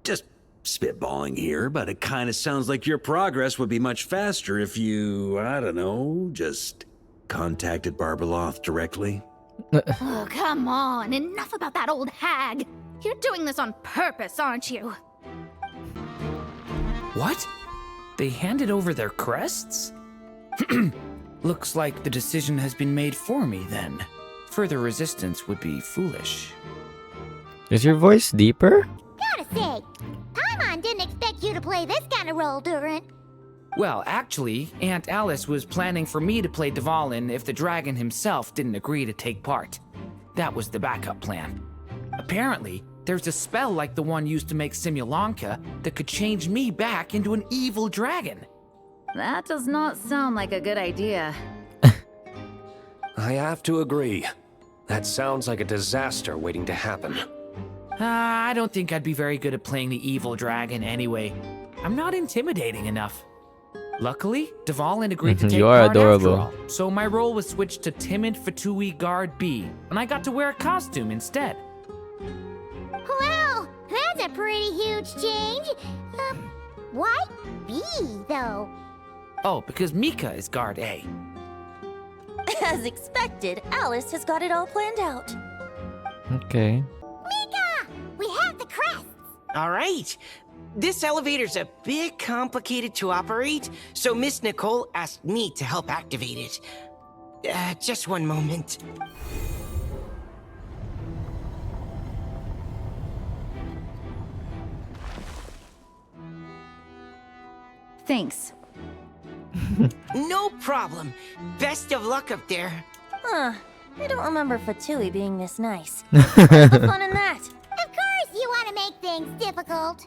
Just spitballing here, but it kind of sounds like your progress would be much faster if you, I don't know, just contacted Barbeloth directly. Oh, come on. Enough about that old hag. You're doing this on purpose, aren't you? What? They handed over their crests? Looks like the decision has been made for me then. Further resistance would be foolish. Is your voice deeper? Gotta say, Paimon didn't expect you to play this kind of role, Durin. Well, actually, Aunt Alice was planning for me to play Dvalin if the dragon himself didn't agree to take part. That was the backup plan. Apparently, there's a spell like the one used to make Simulanka that could change me back into an evil dragon. That does not sound like a good idea. I have to agree. That sounds like a disaster waiting to happen. I don't think I'd be very good at playing the evil dragon anyway. I'm not intimidating enough. Luckily, Dvalin agreed to take You are part adorable. after all, so my role was switched to Timid Fatui Guard B, and I got to wear a costume instead. Well, that's a pretty huge change. Why B, though? Oh, because Mika is Guard A. As expected, Alice has got it all planned out. Okay. Mika! We have the crest! All right. This elevator's a bit complicated to operate, so Miss Nicole asked me to help activate it. Just one moment. Thanks. No problem. Best of luck up there. Huh. I don't remember Fatui being this nice. What's the fun in that? Of course you want to make things difficult.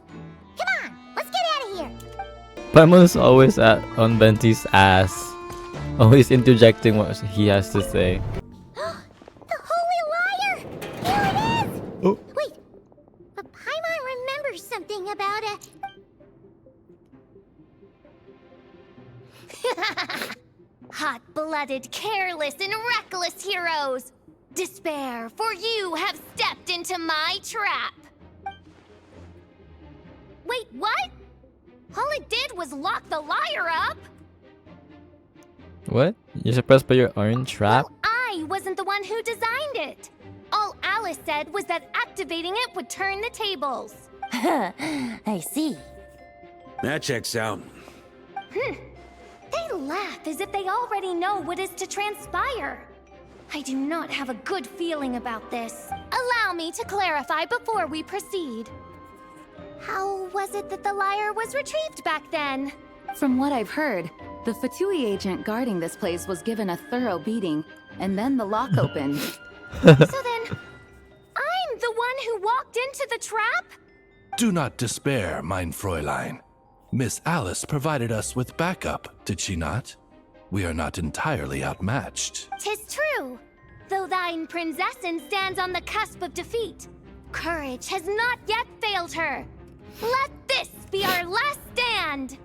Come on, let's get out of here. Paimon's always on Benty's ass. Always interjecting what he has to say. The Holy Liar! Here it is! Oh. Wait, but Paimon remembers something about a... Hot-blooded, careless, and reckless heroes! Despair, for you have stepped into my trap! Wait, what? All it did was lock the liar up! What? You're supposed to put your own trap? I wasn't the one who designed it! All Alice said was that activating it would turn the tables. I see. That checks out. They laugh as if they already know what is to transpire. I do not have a good feeling about this. Allow me to clarify before we proceed. How was it that the lyre was retrieved back then? From what I've heard, the Fatui agent guarding this place was given a thorough beating, and then the lock opened. So then, I'm the one who walked into the trap? Do not despair, mein Fräulein. Miss Alice provided us with backup, did she not? We are not entirely outmatched. 'Tis true. Though thine Prinzessin stands on the cusp of defeat, courage has not yet failed her. Let this be our last stand!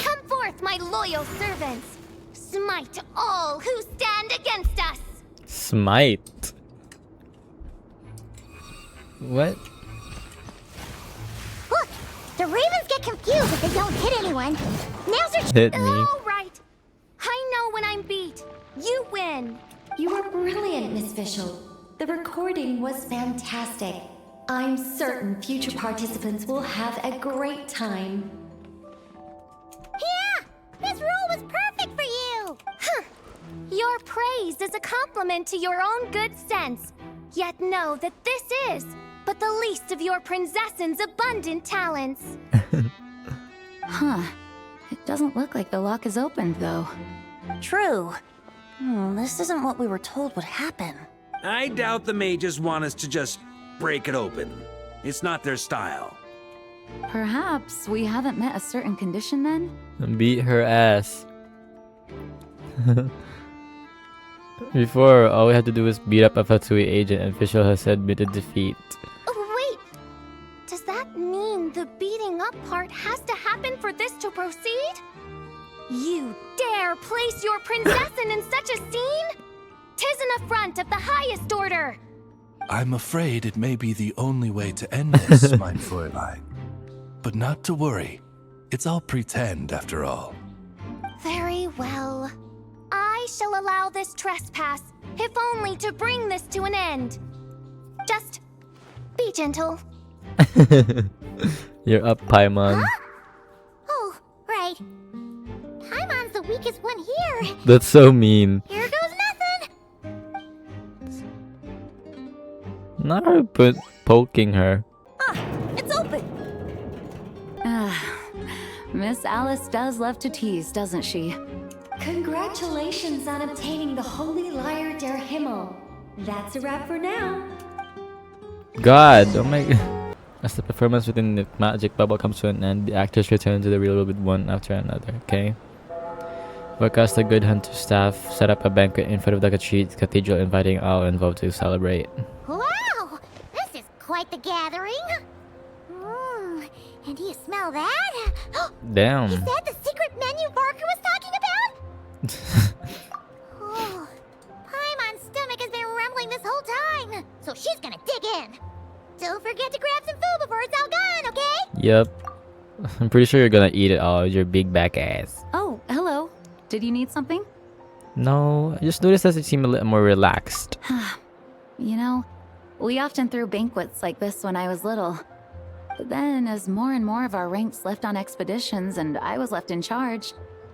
Come forth, my loyal servants! Smite all who stand against us! Smite. What? Look, the ravens get confused if they don't hit anyone. Now's their Hit me. All right. I know when I'm beat. You win. You were brilliant, Miss Fischl. The recording was fantastic. I'm certain future participants will have a great time. Yeah, this rule was perfect for you. Huh. Your praise is a compliment to your own good sense. Yet know that this is but the least of your Prinzessin's abundant talents. Huh. It doesn't look like the lock is opened, though. True. This isn't what we were told would happen. I doubt the mages want us to just break it open. It's not their style. Perhaps we haven't met a certain condition then? Beat her ass. Before, all we had to do was beat up a Fatui agent, and Fischl has admitted defeat. Oh, wait. Does that mean the beating up part has to happen for this to proceed? You dare place your Prinzessin in such a scene? 'Tis an affront of the highest order. I'm afraid it may be the only way to end this, mein Fräulein. But not to worry. It's all pretend, after all. Very well. I shall allow this trespass, if only to bring this to an end. Just be gentle. You're up, Paimon. Huh? Oh, right. Paimon's the weakest one here. That's so mean. Here goes nothing. Not her poking her. It's open. Miss Alice does love to tease, doesn't she? Congratulations on obtaining the Holy Lyre der Himmel. That's a wrap for now. God, oh my god. As the performance within the magic bubble comes to an end, the actors return to the real world one after another, okay? Varka, the good hunter staff, set up a banquet in front of the cathedral, inviting all involved to celebrate. Wow, this is quite the gathering. And do you smell that? Damn. Is that the secret menu Varka was talking about? Oh, Paimon's stomach has been rumbling this whole time, so she's gonna dig in. Don't forget to grab some food before it's all gone, okay? Yep. I'm pretty sure you're gonna eat it all with your big back ass. Oh, hello. Did you need something? No, I just noticed that it seemed a little more relaxed. You know, we often threw banquets like this when I was little. But then, as more and more of our ranks left on expeditions and I was left in charge,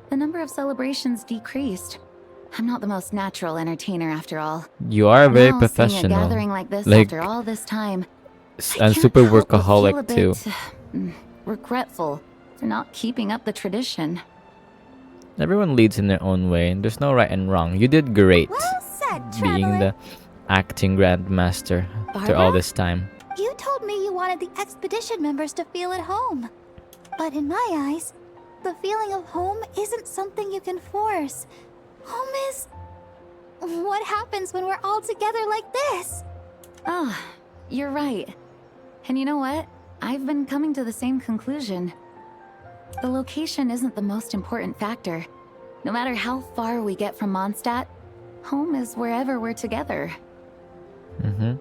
the number of celebrations decreased. I'm not the most natural entertainer after all. You are very Now, professional. seeing a gathering like this Like, after all this time, and super workaholic too. Regretful for not keeping up the tradition. Everyone leads in their own way, and there's no right and wrong. You did great, Well said, being traveler. the acting grandmaster after all this time. You told me you wanted the expedition members to feel at home. But in my eyes, the feeling of home isn't something you can force. Home is... what happens when we're all together like this? Oh, you're right. And you know what? I've been coming to the same conclusion. The location isn't the most important factor. No matter how far we get from Mondstadt, home is wherever we're together.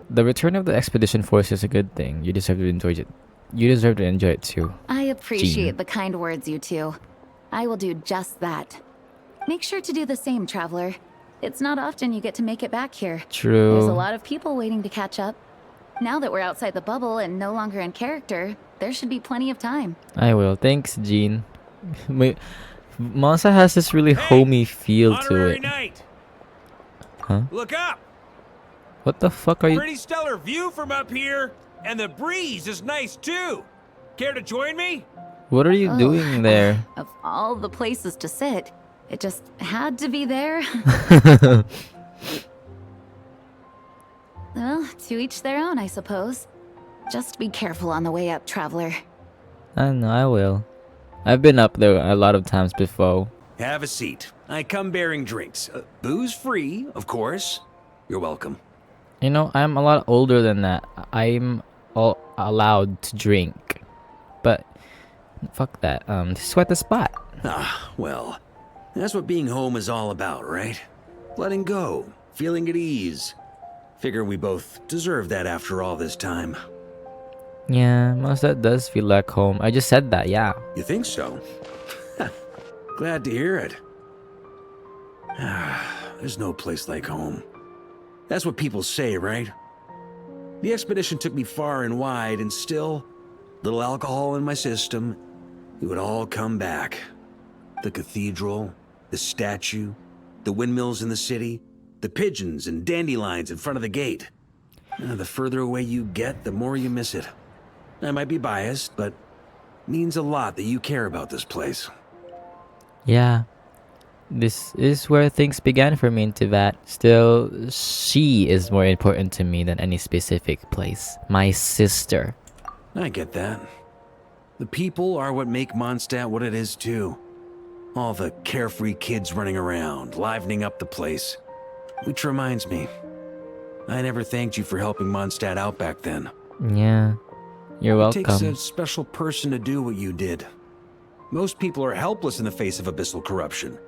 The return of the expedition force is a good thing. You deserve to enjoy it. You deserve to enjoy it too. I appreciate Jean. the kind words, you two. I will do just that. Make sure to do the same, traveler. It's not often you get to make it back here. True. There's a lot of people waiting to catch up. Now that we're outside the bubble and no longer in character, there should be plenty of time. I will. Thanks, Jean. Mondstadt has this really homey feel to Honorary it. Knight, Huh? look up! What the fuck are you? Pretty stellar view from up here, and the breeze is nice too. Care to join me? What are you doing there? Of all the places to sit, it just had to be there. Well, to each their own, I suppose. Just be careful on the way up, traveler. I know, I will. I've been up there a lot of times before. Have a seat. I come bearing drinks. Booze free, of course. You're welcome. You know, I'm a lot older than that. I'm all allowed to drink. But fuck that. Sweat the spot. Ah, well, that's what being home is all about, right? Letting go, feeling at ease. Figure we both deserve that after all this time. Yeah, Mondstadt does feel like home. I just said that, yeah. You think so? Glad to hear it. There's no place like home. That's what people say, right? The expedition took me far and wide, and still, little alcohol in my system, it would all come back. The cathedral, the statue, the windmills in the city, the pigeons and dandelions in front of the gate. The further away you get, the more you miss it. I might be biased, but it means a lot that you care about this place. Yeah. This is where things began for me in Tibet. Still, she is more important to me than any specific place. My sister. I get that. The people are what make Mondstadt what it is too. All the carefree kids running around, livening up the place. Which reminds me, I never thanked you for helping Mondstadt out back then. Yeah. You're welcome. It takes a special person to do what you did. Most people are helpless in the face of abyssal corruption.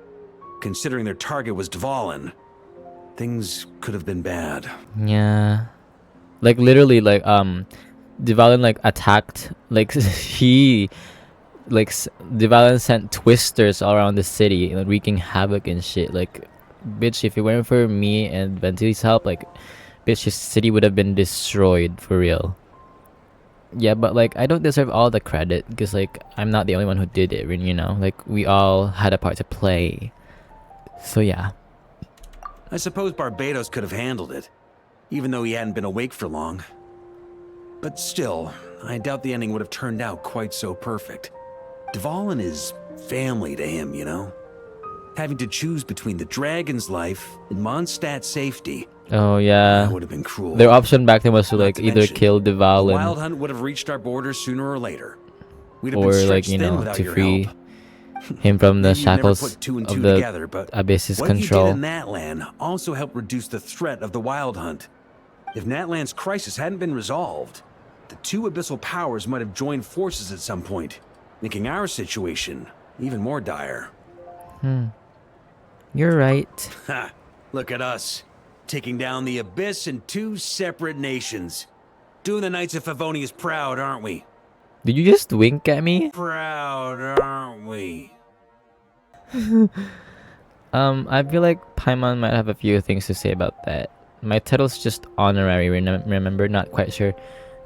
Considering their target was Dvalin, things could have been bad. Yeah. Like literally like Dvalin like attacked Dvalin sent twisters all around the city, like wreaking havoc and shit. Like, bitch, if it weren't for me and Ventili's help, like, bitch, his city would have been destroyed for real. Yeah, but like, I don't deserve all the credit because like, I'm not the only one who did it, you know? Like, we all had a part to play. So yeah. I suppose Barbados could have handled it, even though he hadn't been awake for long. But still, I doubt the ending would have turned out quite so perfect. Dvalin is family to him, you know? Having to choose between the dragon's life and Mondstadt's safety. Oh yeah. That would have been cruel. Their option back then was to like either mention, kill Dvalin. The Wild Hunt would have reached our borders sooner or later. We'd have or been like, stretched you thin know, without to your free help. him from the Maybe you never shackles put two and of two the together, but Abyss's what control. you did in Natlan also helped reduce the threat of the Wild Hunt. If Natlan's crisis hadn't been resolved, the two abyssal powers might have joined forces at some point, making our situation even more dire. You're right. Ha! Look at us, taking down the Abyss in two separate nations. Doing the Knights of Favonius proud, aren't we? Did you just wink at me? Proud, aren't we? I feel like Paimon might have a few things to say about that. My title's just honorary, remember? Not quite sure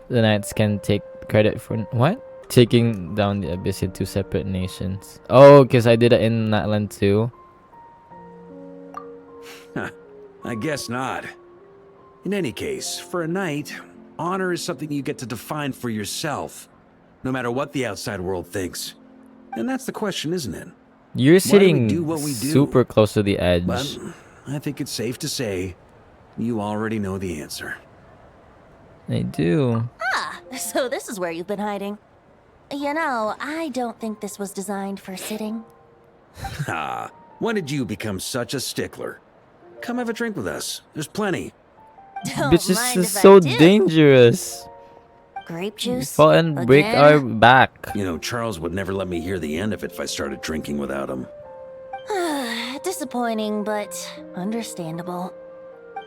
the Knights can take credit for... What? Taking down the Abyss in two separate nations. Oh, because I did it in Natlan too. I guess not. In any case, for a knight, honor is something you get to define for yourself, no matter what the outside world thinks. And that's the question, isn't it? You're sitting Why do we do what we do? super close to the edge. But I think it's safe to say you already know the answer. I do. Ah, so this is where you've been hiding. You know, I don't think this was designed for sitting. Ah, when did you become such a stickler? Come have a drink with us. There's plenty. Don't Bitch, this mind is if I so do. dangerous. Grape juice? Fall and break Again? our back. You know, Charles would never let me hear the end of it if I started drinking without him. Disappointing, but understandable.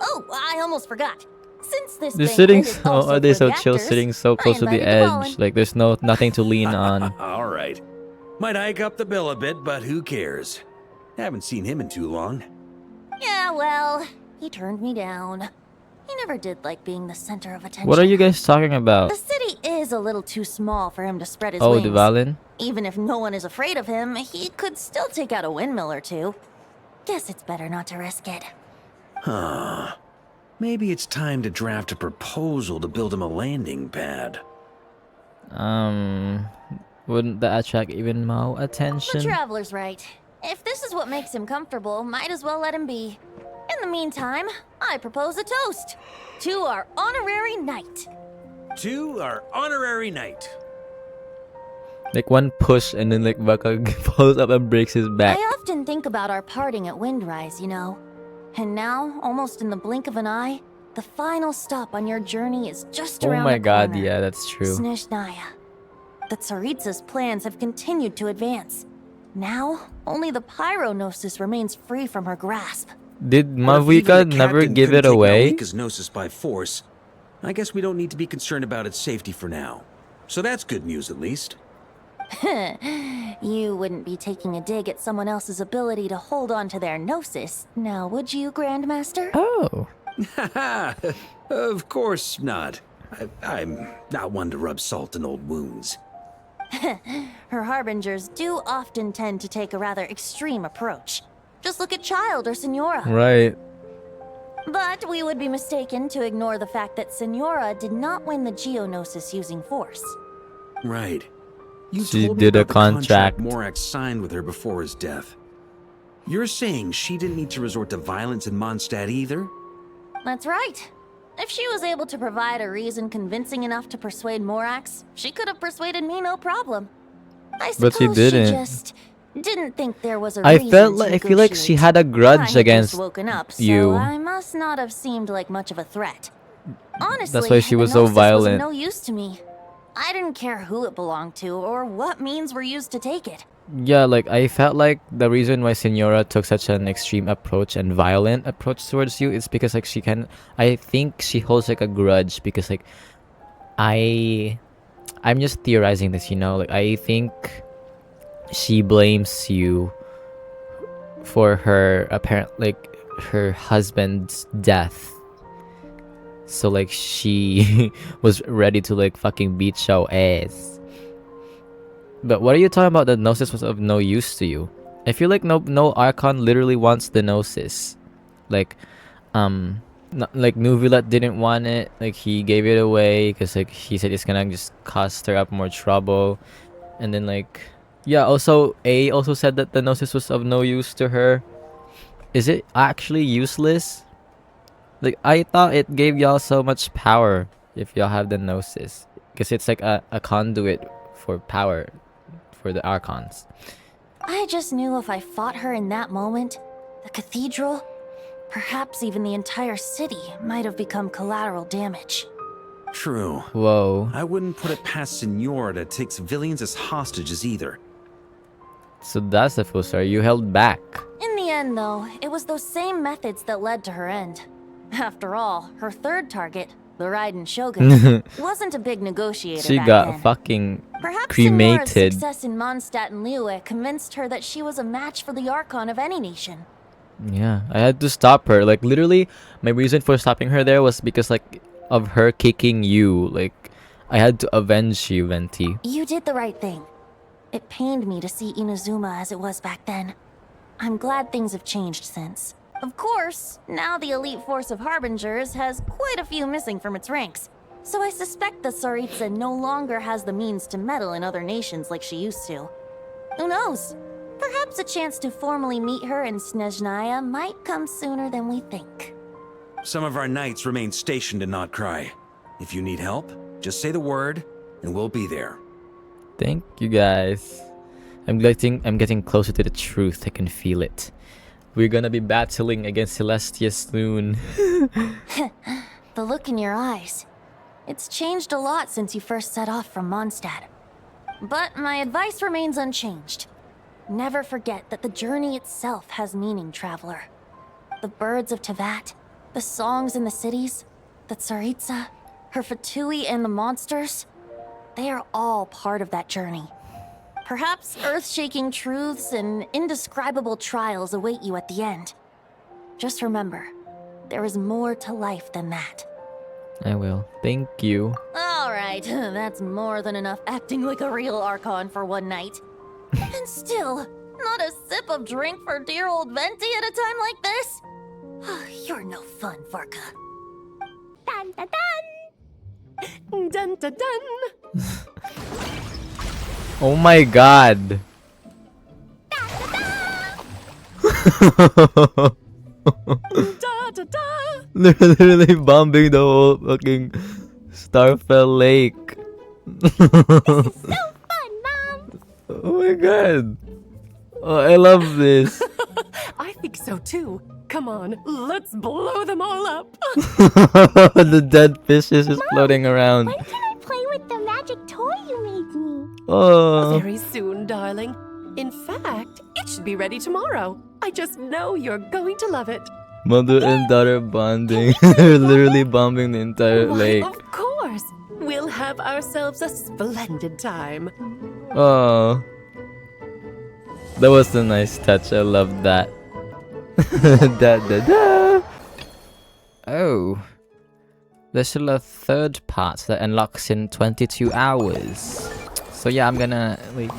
Oh, I almost forgot. Since this They're banquet sitting is so... also Are they for so the chill, actors, sitting so I close to the invited edge? Dvalin. Like, there's nothing to lean on. All right. Might hike up the bill a bit, but who cares? Haven't seen him in too long. Yeah, well, he turned me down. He never did like being the center of attention. What are you guys talking about? The city is a little too small for him to spread his Oh, wings. Dvalin? Even if no one is afraid of him, he could still take out a windmill or two. Guess it's better not to risk it. Huh. Maybe it's time to draft a proposal to build him a landing pad. Wouldn't that attract even more The attention? traveler's right. If this is what makes him comfortable, might as well let him be. In the meantime, I propose a toast to our honorary knight. To our honorary knight. Like one push and then like Varka falls up and breaks his back. I often think about our parting at Windrise, you know. And now, almost in the blink of an eye, the final stop on your journey is just Oh around my the god, corner. yeah, that's true. Snezhnaya. The Tsaritsa's plans have continued to advance. Now, only the Pyronosis remains free from her grasp. Did Well, if even Mavuika the never captain give couldn't it take away? Malvika's Gnosis by force, I guess we don't need to be concerned about its safety for now. So that's good news, at least. You wouldn't be taking a dig at someone else's ability to hold on to their Gnosis, now would you, Grandmaster? Oh. Of course not. I'm not one to rub salt in old wounds. Her harbingers do often tend to take a rather extreme approach. Just look at Child or Senora. Right. But we would be mistaken to ignore the fact that Senora did not win the Geonosis using force. Right. You She told me did a about the contract contract. Morak signed with her before his death. You're saying she didn't need to resort to violence in Mondstadt either? That's right. If she was able to provide a reason convincing enough to persuade Morax, she could have persuaded me no problem. I But she suppose didn't. she just didn't think there was a I reason felt to like I feel like she negotiate. had a I grudge had against just woken up, you. so I must not have seemed like much of a threat. Honestly, That's why she was the so Gnosis violent. Was of no use to me. I didn't care who it belonged to or what means were used to take it. Yeah, like I felt like the reason why Senora took such an extreme approach and violent approach towards you is because like I think she holds like a grudge because like I'm just theorizing this, you know, like I think she blames you for her her husband's death. So like she was ready to like fucking beat your ass. But what are you talking about? The Gnosis was of no use to you. I feel like no Archon literally wants the Gnosis. Like like Nuvilat didn't want it. Like he gave it away because like he said it's gonna just cause her up more trouble. And then like yeah, also A also said that the Gnosis was of no use to her. Is it actually useless? Like I thought it gave y'all so much power if y'all have the Gnosis, because it's like a conduit for power for the Archons. I just knew if I fought her in that moment, the cathedral, perhaps even the entire city, might have become collateral damage. True. Whoa. I wouldn't put it past Senora to take civilians as hostages either. So that's the full story. You held back. In the end, though, it was those same methods that led to her end. After all, her third target, the Raiden Shogun, wasn't a big negotiator She back got then. fucking Perhaps cremated. Senora's success in Mondstadt and Liyue convinced her that she was a match for the Archon of any nation. Yeah, I had to stop her. Like literally, my reason for stopping her there was because like of her kicking you. Like I had to avenge you, Venti. You did the right thing. It pained me to see Inazuma as it was back then. I'm glad things have changed since. Of course, now the elite force of Harbingers has quite a few missing from its ranks, so I suspect the Tsaritsa no longer has the means to meddle in other nations like she used to. Who knows? Perhaps a chance to formally meet her in Snezhnaya might come sooner than we think. Some of our knights remain stationed in Nod-Krai. If you need help, just say the word, and we'll be there. Thank you guys. I'm getting closer to the truth. I can feel it. We're gonna be battling against Celestia soon. The look in your eyes. It's changed a lot since you first set off from Mondstadt. But my advice remains unchanged. Never forget that the journey itself has meaning, traveler. The birds of Tevat, the songs in the cities, the Tsaritsa, her Fatui and the monsters, they are all part of that journey. Perhaps earth-shaking truths and indescribable trials await you at the end. Just remember, there is more to life than that. I will. Thank you. Alright, that's more than enough acting like a real Archon for one night. And still, not a sip of drink for dear old Venti at a time like this? You're no fun, Varka. Dun dun dun! Dun dun dun! Oh my god. Da da da! Literally bombing the whole fucking Starfell Lake. So fun, Mom! Oh my god. Oh, I love this. I think so too. Come on, let's blow them all up. The dead fish is just floating around. When can I play with the magic toy you made me? Oh. Very soon, darling. In fact, it should be ready tomorrow. I just know you're going to love it. Mother and daughter bonding. They're literally bombing the entire Why, lake. of course. We'll have ourselves a splendid time. Oh. That was a nice touch. I love that. Da da da. Oh. There's still a third part that unlocks in 22 hours. So yeah, I'm gonna like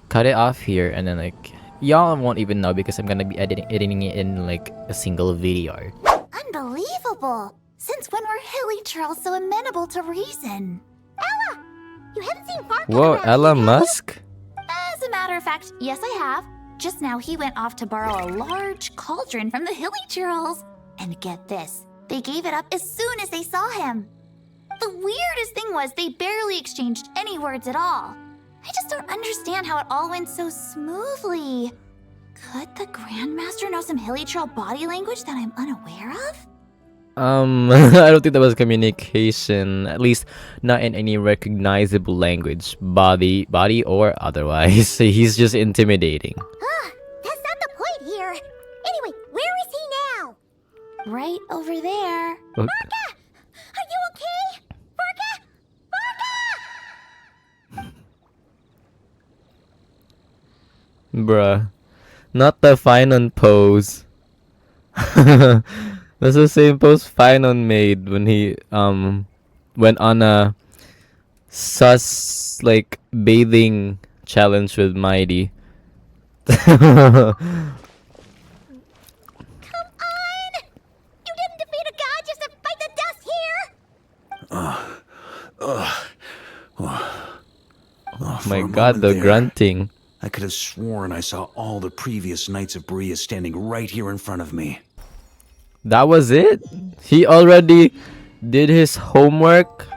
cut it off here, and then like y'all won't even know because I'm gonna be editing it in like a single video. Unbelievable! Since when were hilly trolls so amenable to reason? Ella! You haven't seen Varka Whoa, around Ella here, have you? Musk? As a matter of fact, yes I have. Just now he went off to borrow a large cauldron from the hilly trolls. And get this, they gave it up as soon as they saw him. The weirdest thing was they barely exchanged any words at all. I just don't understand how it all went so smoothly. Could the Grandmaster know some hilly troll body language that I'm unaware of? I don't think that was communication. At least not in any recognizable language, body or otherwise. He's just intimidating. That's not the point here. Anyway, where is he now? Right over there. Okay. Varka! Are you okay? Varka! Varka! Bruh. Not the Finon pose. That's the same pose Finon made when he went on a sus like bathing challenge with Mighty. Come on! You didn't defeat a god just to fight the dust here! Oh my god, the grunting. I could have sworn I saw all the previous Knights of Bria standing right here in front of me. That was it? He already did his homework?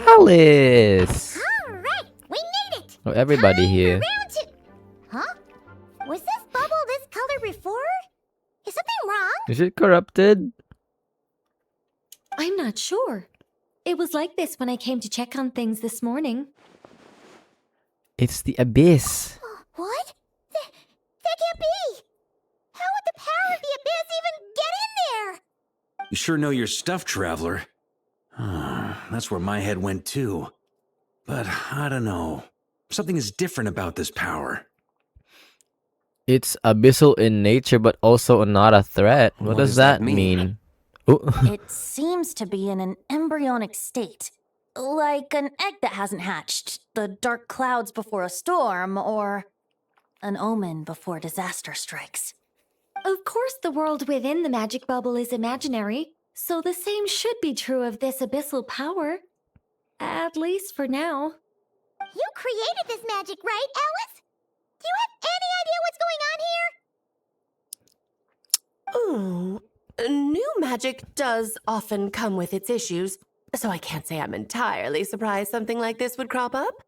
Alice! Alright, we made it! Oh, everybody here. Round two. Huh? Was this bubble this color before? Is something wrong? Is it corrupted? I'm not sure. It was like this when I came to check on things this morning. It's the abyss. What? That can't be! How would the power of the abyss even get in there? You sure know your stuff, traveler. That's where my head went too. But I don't know. Something is different about this power. It's abyssal in nature, but also not a threat. What does that mean? Oh. It seems to be in an embryonic state. Like an egg that hasn't hatched, the dark clouds before a storm, or an omen before disaster strikes. Of course, the world within the magic bubble is imaginary, so the same should be true of this abyssal power. At least for now. You created this magic, right, Alice? Do you have any idea what's going on here? New magic does often come with its issues, so I can't say I'm entirely surprised something like this would crop up.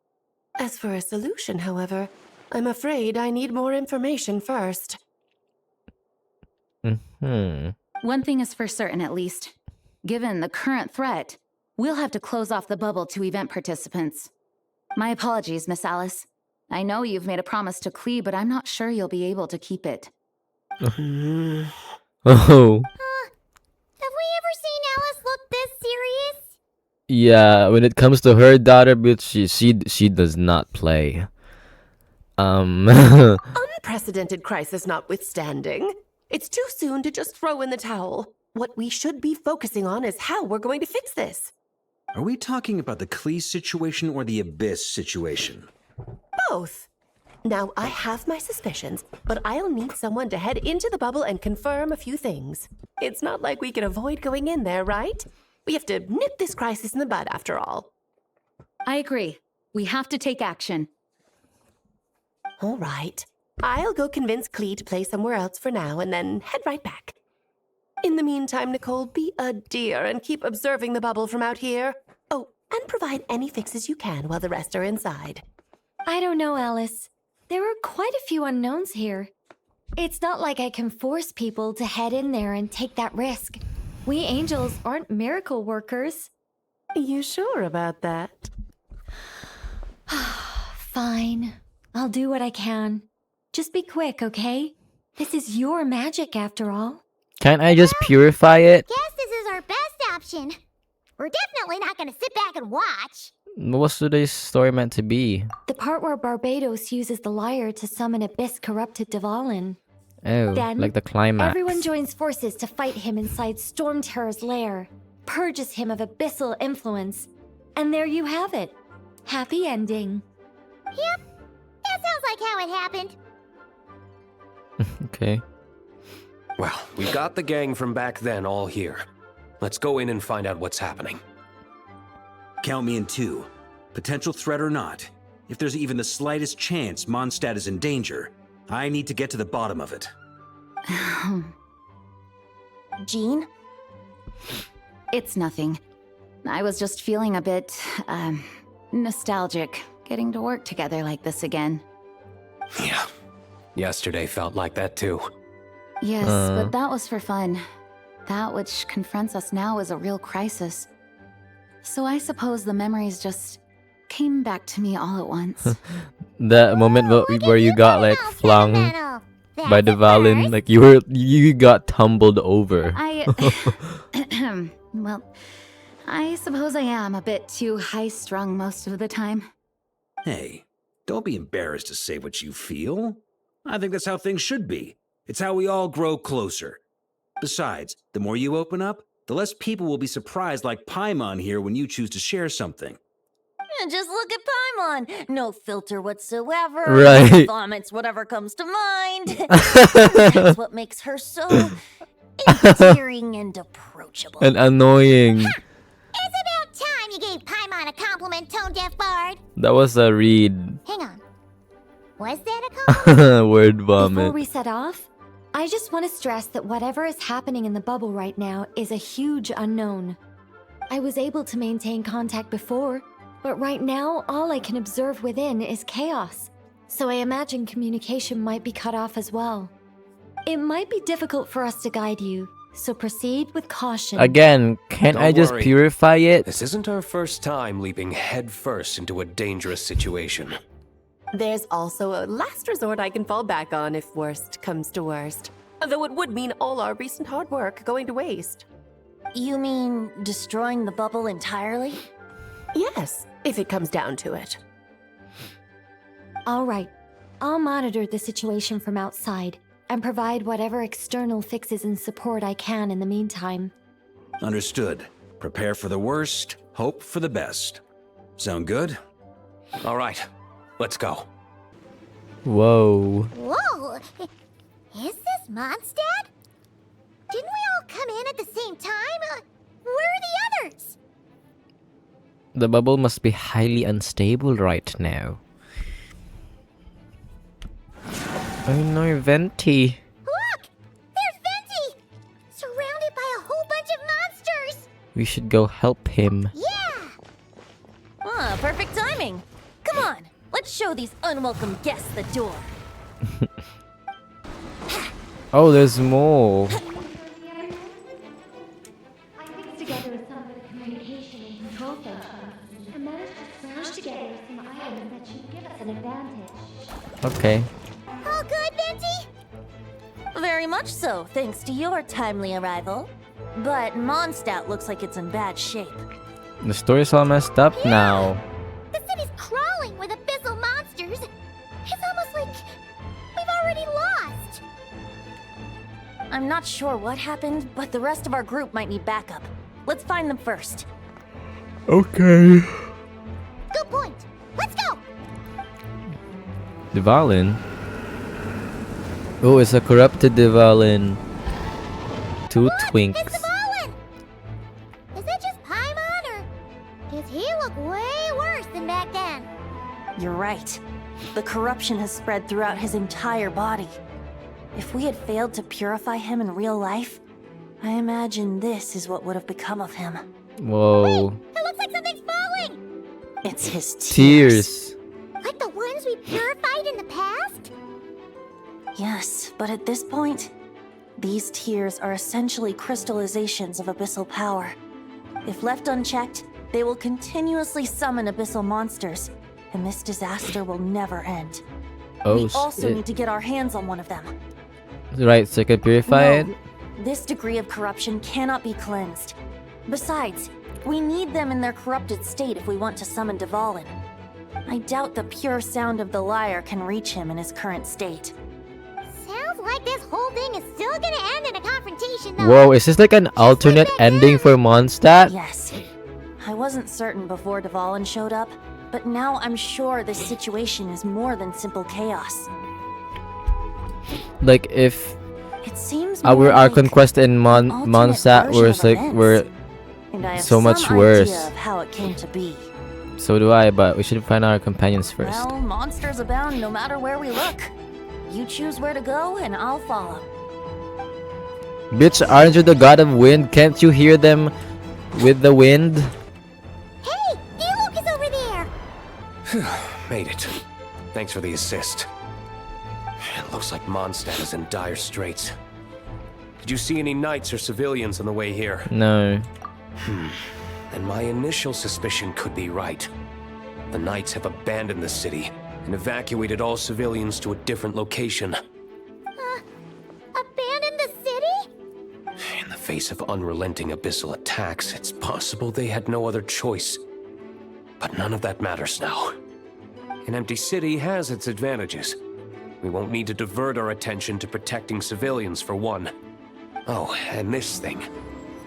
As for a solution, however, I'm afraid I need more information first. One thing is for certain, at least. Given the current threat, we'll have to close off the bubble to event participants. My apologies, Miss Alice. I know you've made a promise to Klee, but I'm not sure you'll be able to keep it. Oh. Have we ever seen Alice look this serious? Yeah, when it comes to her daughter, bitch, she does not play. Unbelievable! Unprecedented crisis notwithstanding, it's too soon to just throw in the towel. What we should be focusing on is how we're going to fix this. Are we talking about the Klee situation or the Abyss situation? Both. Now, I have my suspicions, but I'll need someone to head into the bubble and confirm a few things. It's not like we can avoid going in there, right? We have to nip this crisis in the bud, after all. I agree. We have to take action. All right. I'll go convince Klee to play somewhere else for now and then head right back. In the meantime, Nicole, be a dear and keep observing the bubble from out here. Oh, and provide any fixes you can while the rest are inside. I don't know, Alice. There are quite a few unknowns here. It's not like I can force people to head in there and take that risk. We angels aren't miracle workers. You sure about that? Fine. I'll do what I can. Just be quick, okay? This is your magic, after all. Can't I just purify it? Guess this is our best option. We're definitely not gonna sit back and watch. What's today's story meant to be? The part where Barbados uses the lyre to summon Abyss-corrupted Dvalin. Oh, Then, like the climax. everyone joins forces to fight him inside Storm Terror's lair, purges him of abyssal influence, and there you have it. Happy ending. Yep, that sounds like how it happened. Okay. Well, we got the gang from back then all here. Let's go in and find out what's happening. Count me in 2. Potential threat or not, if there's even the slightest chance Mondstadt is in danger, I need to get to the bottom of it. Jean? It's nothing. I was just feeling a bit, nostalgic, getting to work together like this again. Yeah. Yesterday felt like that too. Yes, but that was for fun. That which confronts us now is a real crisis. So I suppose the memories just came back to me all at once. That moment where you got like flung by Dvalin, like you got tumbled over. Well, I suppose I am a bit too high-strung most of the time. Hey, don't be embarrassed to say what you feel. I think that's how things should be. It's how we all grow closer. Besides, the more you open up, the less people will be surprised like Paimon here when you choose to share something. Just look at Paimon. No filter whatsoever. Right. Vomits whatever comes to mind. That's what makes her so endearing and approachable. And annoying. It's about time you gave Paimon a compliment, tone-deaf bard. That was a read. Hang on. Was that a compliment? Word Before vomit. we set off, I just want to stress that whatever is happening in the bubble right now is a huge unknown. I was able to maintain contact before, but right now all I can observe within is chaos. So I imagine communication might be cut off as well. It might be difficult for us to guide you, so proceed with caution. Again, can't I Don't just worry. purify it? This isn't our first time leaping headfirst into a dangerous situation. There's also a last resort I can fall back on if worst comes to worst. Though it would mean all our recent hard work going to waste. You mean destroying the bubble entirely? Yes, if it comes down to it. All right, I'll monitor the situation from outside and provide whatever external fixes and support I can in the meantime. Understood. Prepare for the worst, hope for the best. Sound good? All right, let's go. Whoa. Whoa! Is this Mondstadt? Didn't we all come in at the same time? Where are the others? The bubble must be highly unstable right now. Oh no, Venti. Look! There's Venti! Surrounded by a whole bunch of monsters! We should go help him. Yeah! Ah, perfect timing. Come on, let's show these unwelcome guests the door. Oh, there's more. I fixed together some of the communication and control functions and managed to smash together some items that should give us an advantage. Okay. All good, Venti? Very much so, thanks to your timely arrival. But Mondstadt looks like it's in bad shape. The story's all messed up now. The city's crawling with abyssal monsters. It's almost like we've already I'm not sure what happened, but the rest of our group might need backup. Let's find them first. Okay. Good point. Let's go. Dvalin. Oh, it's a corrupted Dvalin. Two twinks. It's Dvalin. Is it just Paimon, or does he look way worse than back then? You're right. The corruption has spread throughout his entire body. If we had failed to purify him in real life, I imagine this is what would have become of him. Whoa. It looks like something's falling. It's his Tears. Like the ones we purified in the past? Yes, but at this point, these tears are essentially crystallizations of abyssal power. If left unchecked, they will continuously summon abyssal monsters, and this disaster will never end. Oh, we also shit. need to get our hands on one of them. Right, so I can purify it? No, this degree of corruption cannot be cleansed. Besides, we need them in their corrupted state if we want to summon Dvalin. I doubt the pure sound of the lyre can reach him in his current state. Sounds like this whole thing is still gonna end in a confrontation, though. Whoa, is this like an alternate ending for Mondstadt? Yes. I wasn't certain before Dvalin showed up, but now I'm sure this situation is more than simple chaos. Like if It seems our more like conquest in alternate Mondstadt version was of like events. were And I have so much some worse. idea of how it came to be. So do I, but we should find our companions first. Well, monsters abound no matter where we look. You choose where to go, and I'll follow. Bitch, aren't you the god of wind? Can't you hear them with the wind? Hey, Diluc is over there. Made it. Thanks for the assist. It looks like Mondstadt is in dire straits. Did you see any knights or civilians on the way here? No. And my initial suspicion could be right. The knights have abandoned the city and evacuated all civilians to a different location. Abandon the city? In the face of unrelenting abyssal attacks, it's possible they had no other choice. But none of that matters now. An empty city has its advantages. We won't need to divert our attention to protecting civilians, for one. Oh, and this thing.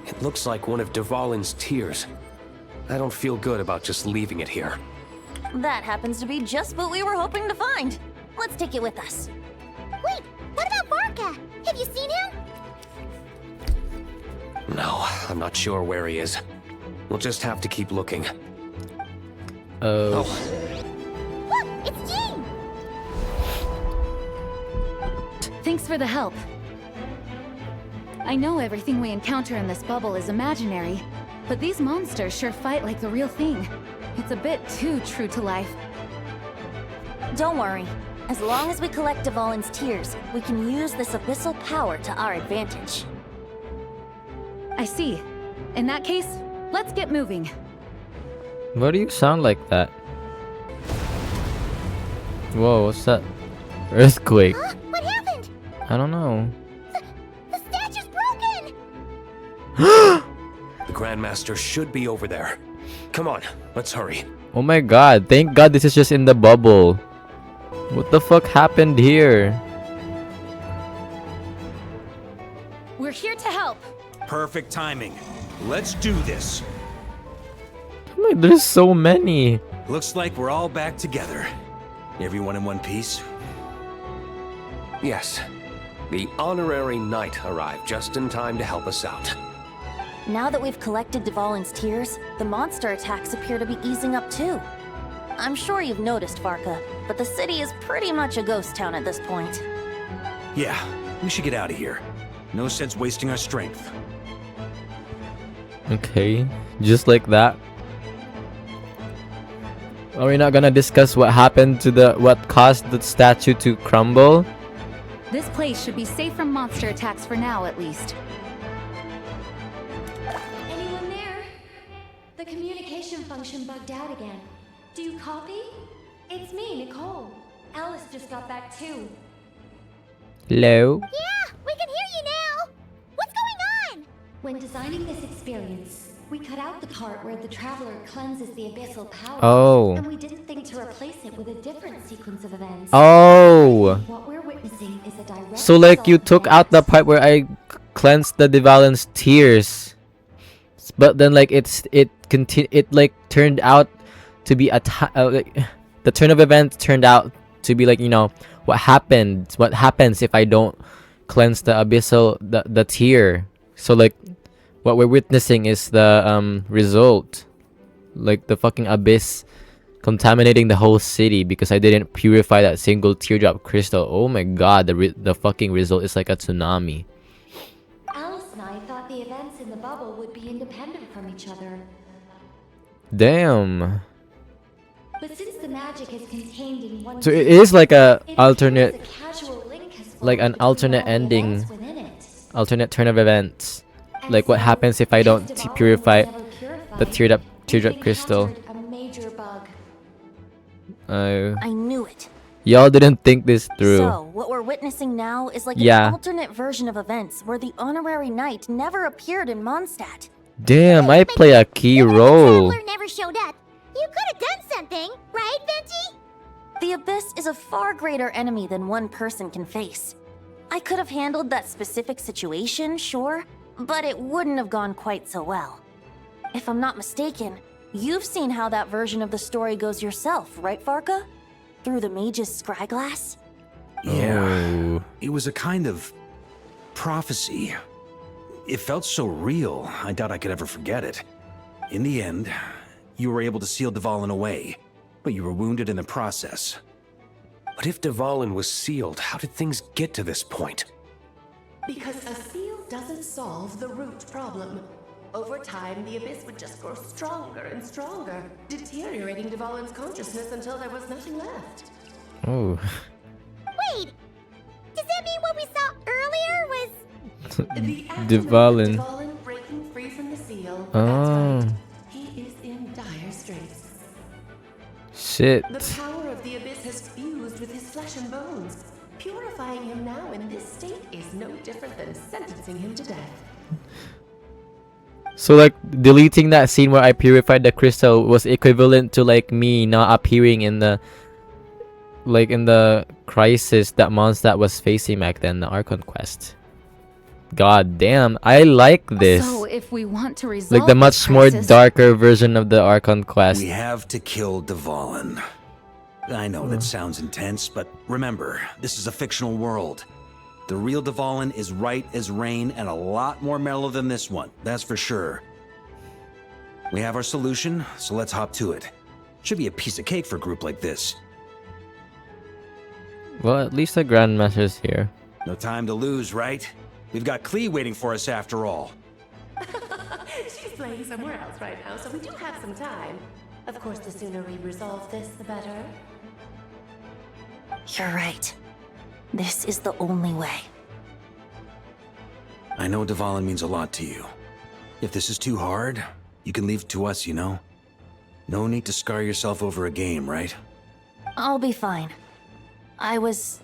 It looks like one of Dvalin's tears. I don't feel good about just leaving it here. That happens to be just what we were hoping to find. Let's take it with us. Wait, what about Varka? Have you seen him? No, I'm not sure where he is. We'll just have to keep looking. Oh. Look, it's Jean. Thanks for the help. I know everything we encounter in this bubble is imaginary, but these monsters sure fight like the real thing. It's a bit too true to life. Don't worry. As long as we collect Dvalin's tears, we can use this abyssal power to our advantage. I see. In that case, let's get moving. Why do you sound like that? Whoa, what's that? Earthquake. Huh? What happened? I don't know. The statue's broken. The Grandmaster should be over there. Come on, let's hurry. Oh my god, thank god this is just in the bubble. What the fuck happened here? We're here to help. Perfect timing. Let's do this. Oh my, there's so many. Looks like we're all back together. Everyone in one piece? Yes. The honorary knight arrived just in time to help us out. Now that we've collected Dvalin's tears, the monster attacks appear to be easing up too. I'm sure you've noticed, Varka, but the city is pretty much a ghost town at this point. Yeah, we should get out of here. No sense wasting our strength. Okay, just like that. Are we not gonna discuss what happened to what caused the statue to crumble? This place should be safe from monster attacks for now, at least. Anyone there? The communication function bugged out again. Do you copy? It's me, Nicole. Alice just got back too. Hello? Yeah, we can hear you now. What's going on? When designing this experience, we cut out the part where the traveler cleanses the abyssal power. Oh. And we didn't think to replace it with a different sequence of events. Oh. What we're witnessing is a direct So like you result took of out the part where I cleansed the Divalin's tears, but then like it like turned out to be like, the turn of events turned out to be like, you know, what happens if I don't cleanse the abyssal the tear. So like what we're witnessing is the result, like the fucking abyss contaminating the whole city because I didn't purify that single teardrop crystal. Oh my god, the fucking result is like a tsunami. Alice and I thought the events in the bubble would be independent from each other. Damn. But since the magic is contained in one So it is like a it alternate, appears a casual link has like an formed between alternate all the ending, events within it. alternate turn of events. Like what so, happens if I don't Divalin was purify never purified, the teardrop it crystal. encountered a major bug. I knew it. Y'all didn't think this through. So, what we're witnessing now is like Yeah. an alternate version of events where the honorary knight never appeared in Mondstadt. Damn, I play a key role. Traveler never showed up. You could have done something, right, Venti? The Abyss is a far greater enemy than one person can face. I could have handled that specific situation, sure, but it wouldn't have gone quite so well. If I'm not mistaken, you've seen how that version of the story goes yourself, right, Varka? Through the mage's scryglass? Yeah. It was a kind of prophecy. It felt so real, I doubt I could ever forget it. In the end, you were able to seal Divalin away, but you were wounded in the process. But if Divalin was sealed, how did things get to this point? Because a seal doesn't solve the root problem. Over time, the Abyss would just grow stronger and stronger, deteriorating Divalin's consciousness until there was nothing left. Oh. Wait, does that mean what we saw earlier was... The Divalin. Divalin breaking free from the seal. Oh. That's right. He is in dire straits. Shit. The power of the Abyss has fused with his flesh and bones. Purifying him now in this state is no different than sentencing him to death. So like deleting that scene where I purified the crystal was equivalent to like me not appearing in the crisis that Mondstadt was facing back then, the Archon quest. God damn, I like this. So if we want to resolve Like the much this more crisis- darker version of the Archon quest. We have to kill Divalin. I know that sounds intense, but remember, this is a fictional world. The real Divalin is right as rain and a lot more mellow than this one, that's for sure. We have our solution, so let's hop to it. Should be a piece of cake for a group like this. Well, at least the Grandmaster's here. No time to lose, right? We've got Klee waiting for us after all. She's playing somewhere else right now, so we do have some time. Of course, the sooner we resolve this, the better. You're right. This is the only way. I know Divalin means a lot to you. If this is too hard, you can leave it to us, you know? No need to scar yourself over a game, right? I'll be fine. I was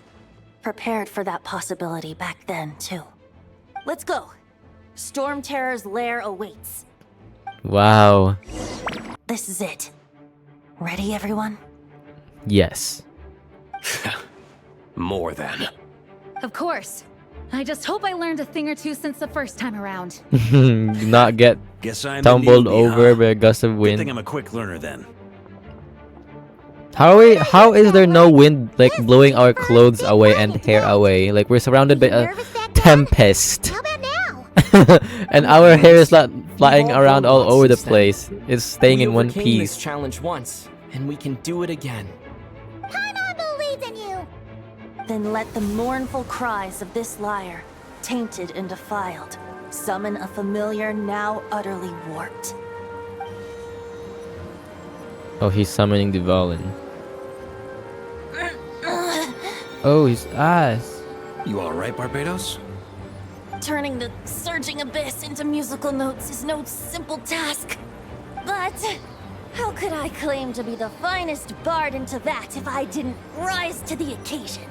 prepared for that possibility back then, too. Let's go. Storm Terror's lair awaits. Wow. This is it. Ready, everyone? Yes. More than. Of course. I just hope I learned a thing or two since the first time around. Not get Guess I'm tumbled the newbie, over huh? by a gust of Good wind. thing I'm a quick learner then. How is there no wind like blowing our clothes away and hair away? Like we're surrounded by a tempest. How about now? And our hair is not flying around all over the place. It's staying We in one overcame this piece. challenge once, and we can do it again. Paimon believes in you. Then let the mournful cries of this lyre, tainted and defiled, summon a familiar now utterly warped. Oh, he's summoning Divalin. Oh, his ass. You alright, Barbados? Turning the surging abyss into musical notes is no simple task. But how could I claim to be the finest bard in Teyvat if I didn't rise to the occasion?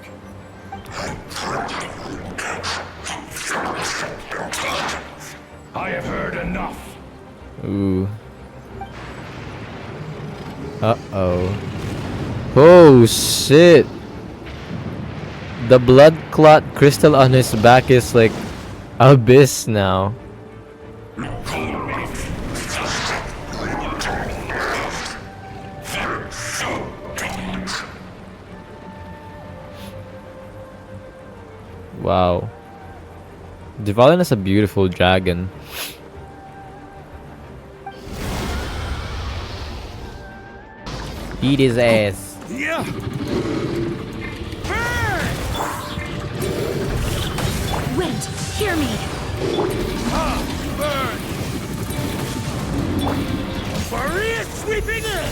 I have heard enough. Ooh. Uh-oh. Oh, shit. The blood clot crystal on his back is like abyss now. Wow. Dvalin is a beautiful dragon. Eat his ass. Yeah. Wait, hear me. Burn. Maria sweeping in.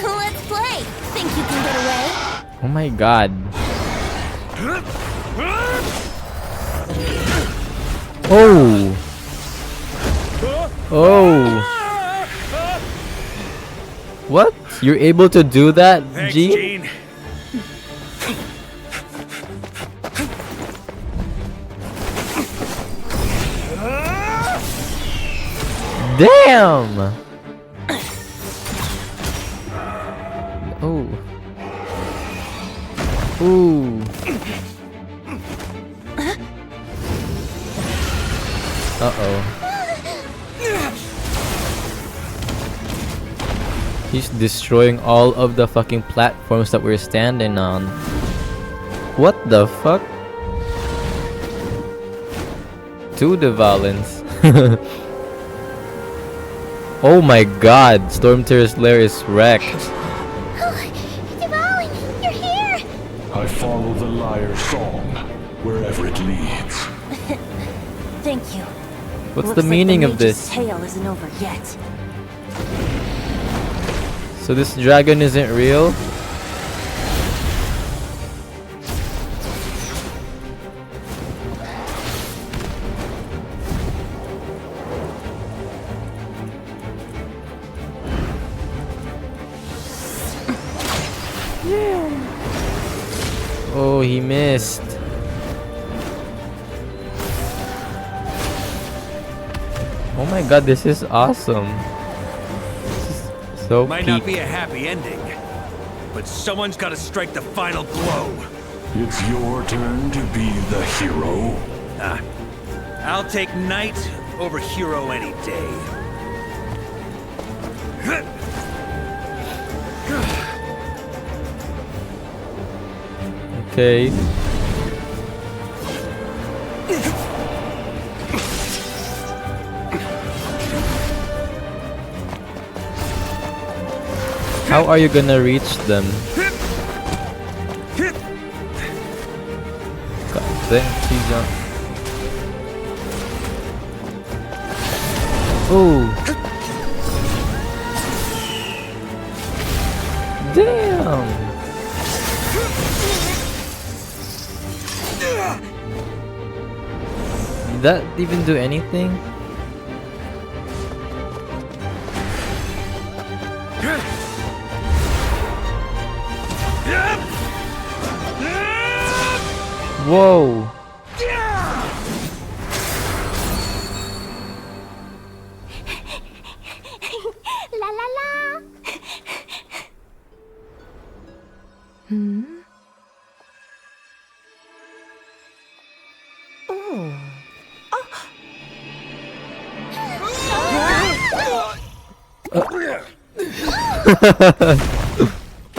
Let's play. Think you can get away? Oh my god. Oh. Oh. What? You're able to do that, Thanks, Gene? Gene. Damn! Oh. Ooh. Uh-oh. He's destroying all of the fucking platforms that we're standing on. What the fuck? Two Dvalins. Oh my god, Storm Terror's lair is wrecked. Dvalin, you're here! I follow the lyre song, wherever it leads. Thank you. What's Looks the like meaning of mage's this? tale isn't over yet. So this dragon isn't real? Oh, he missed. Oh my god, this is awesome. This is so Might not be a happy ending, but someone's got to strike the final blow. It's your turn to be the hero. I'll take knight over hero any day. Okay. How are you gonna reach them? God damn, she jumped. Ooh. Damn. Did that even do anything? Whoa. La la la!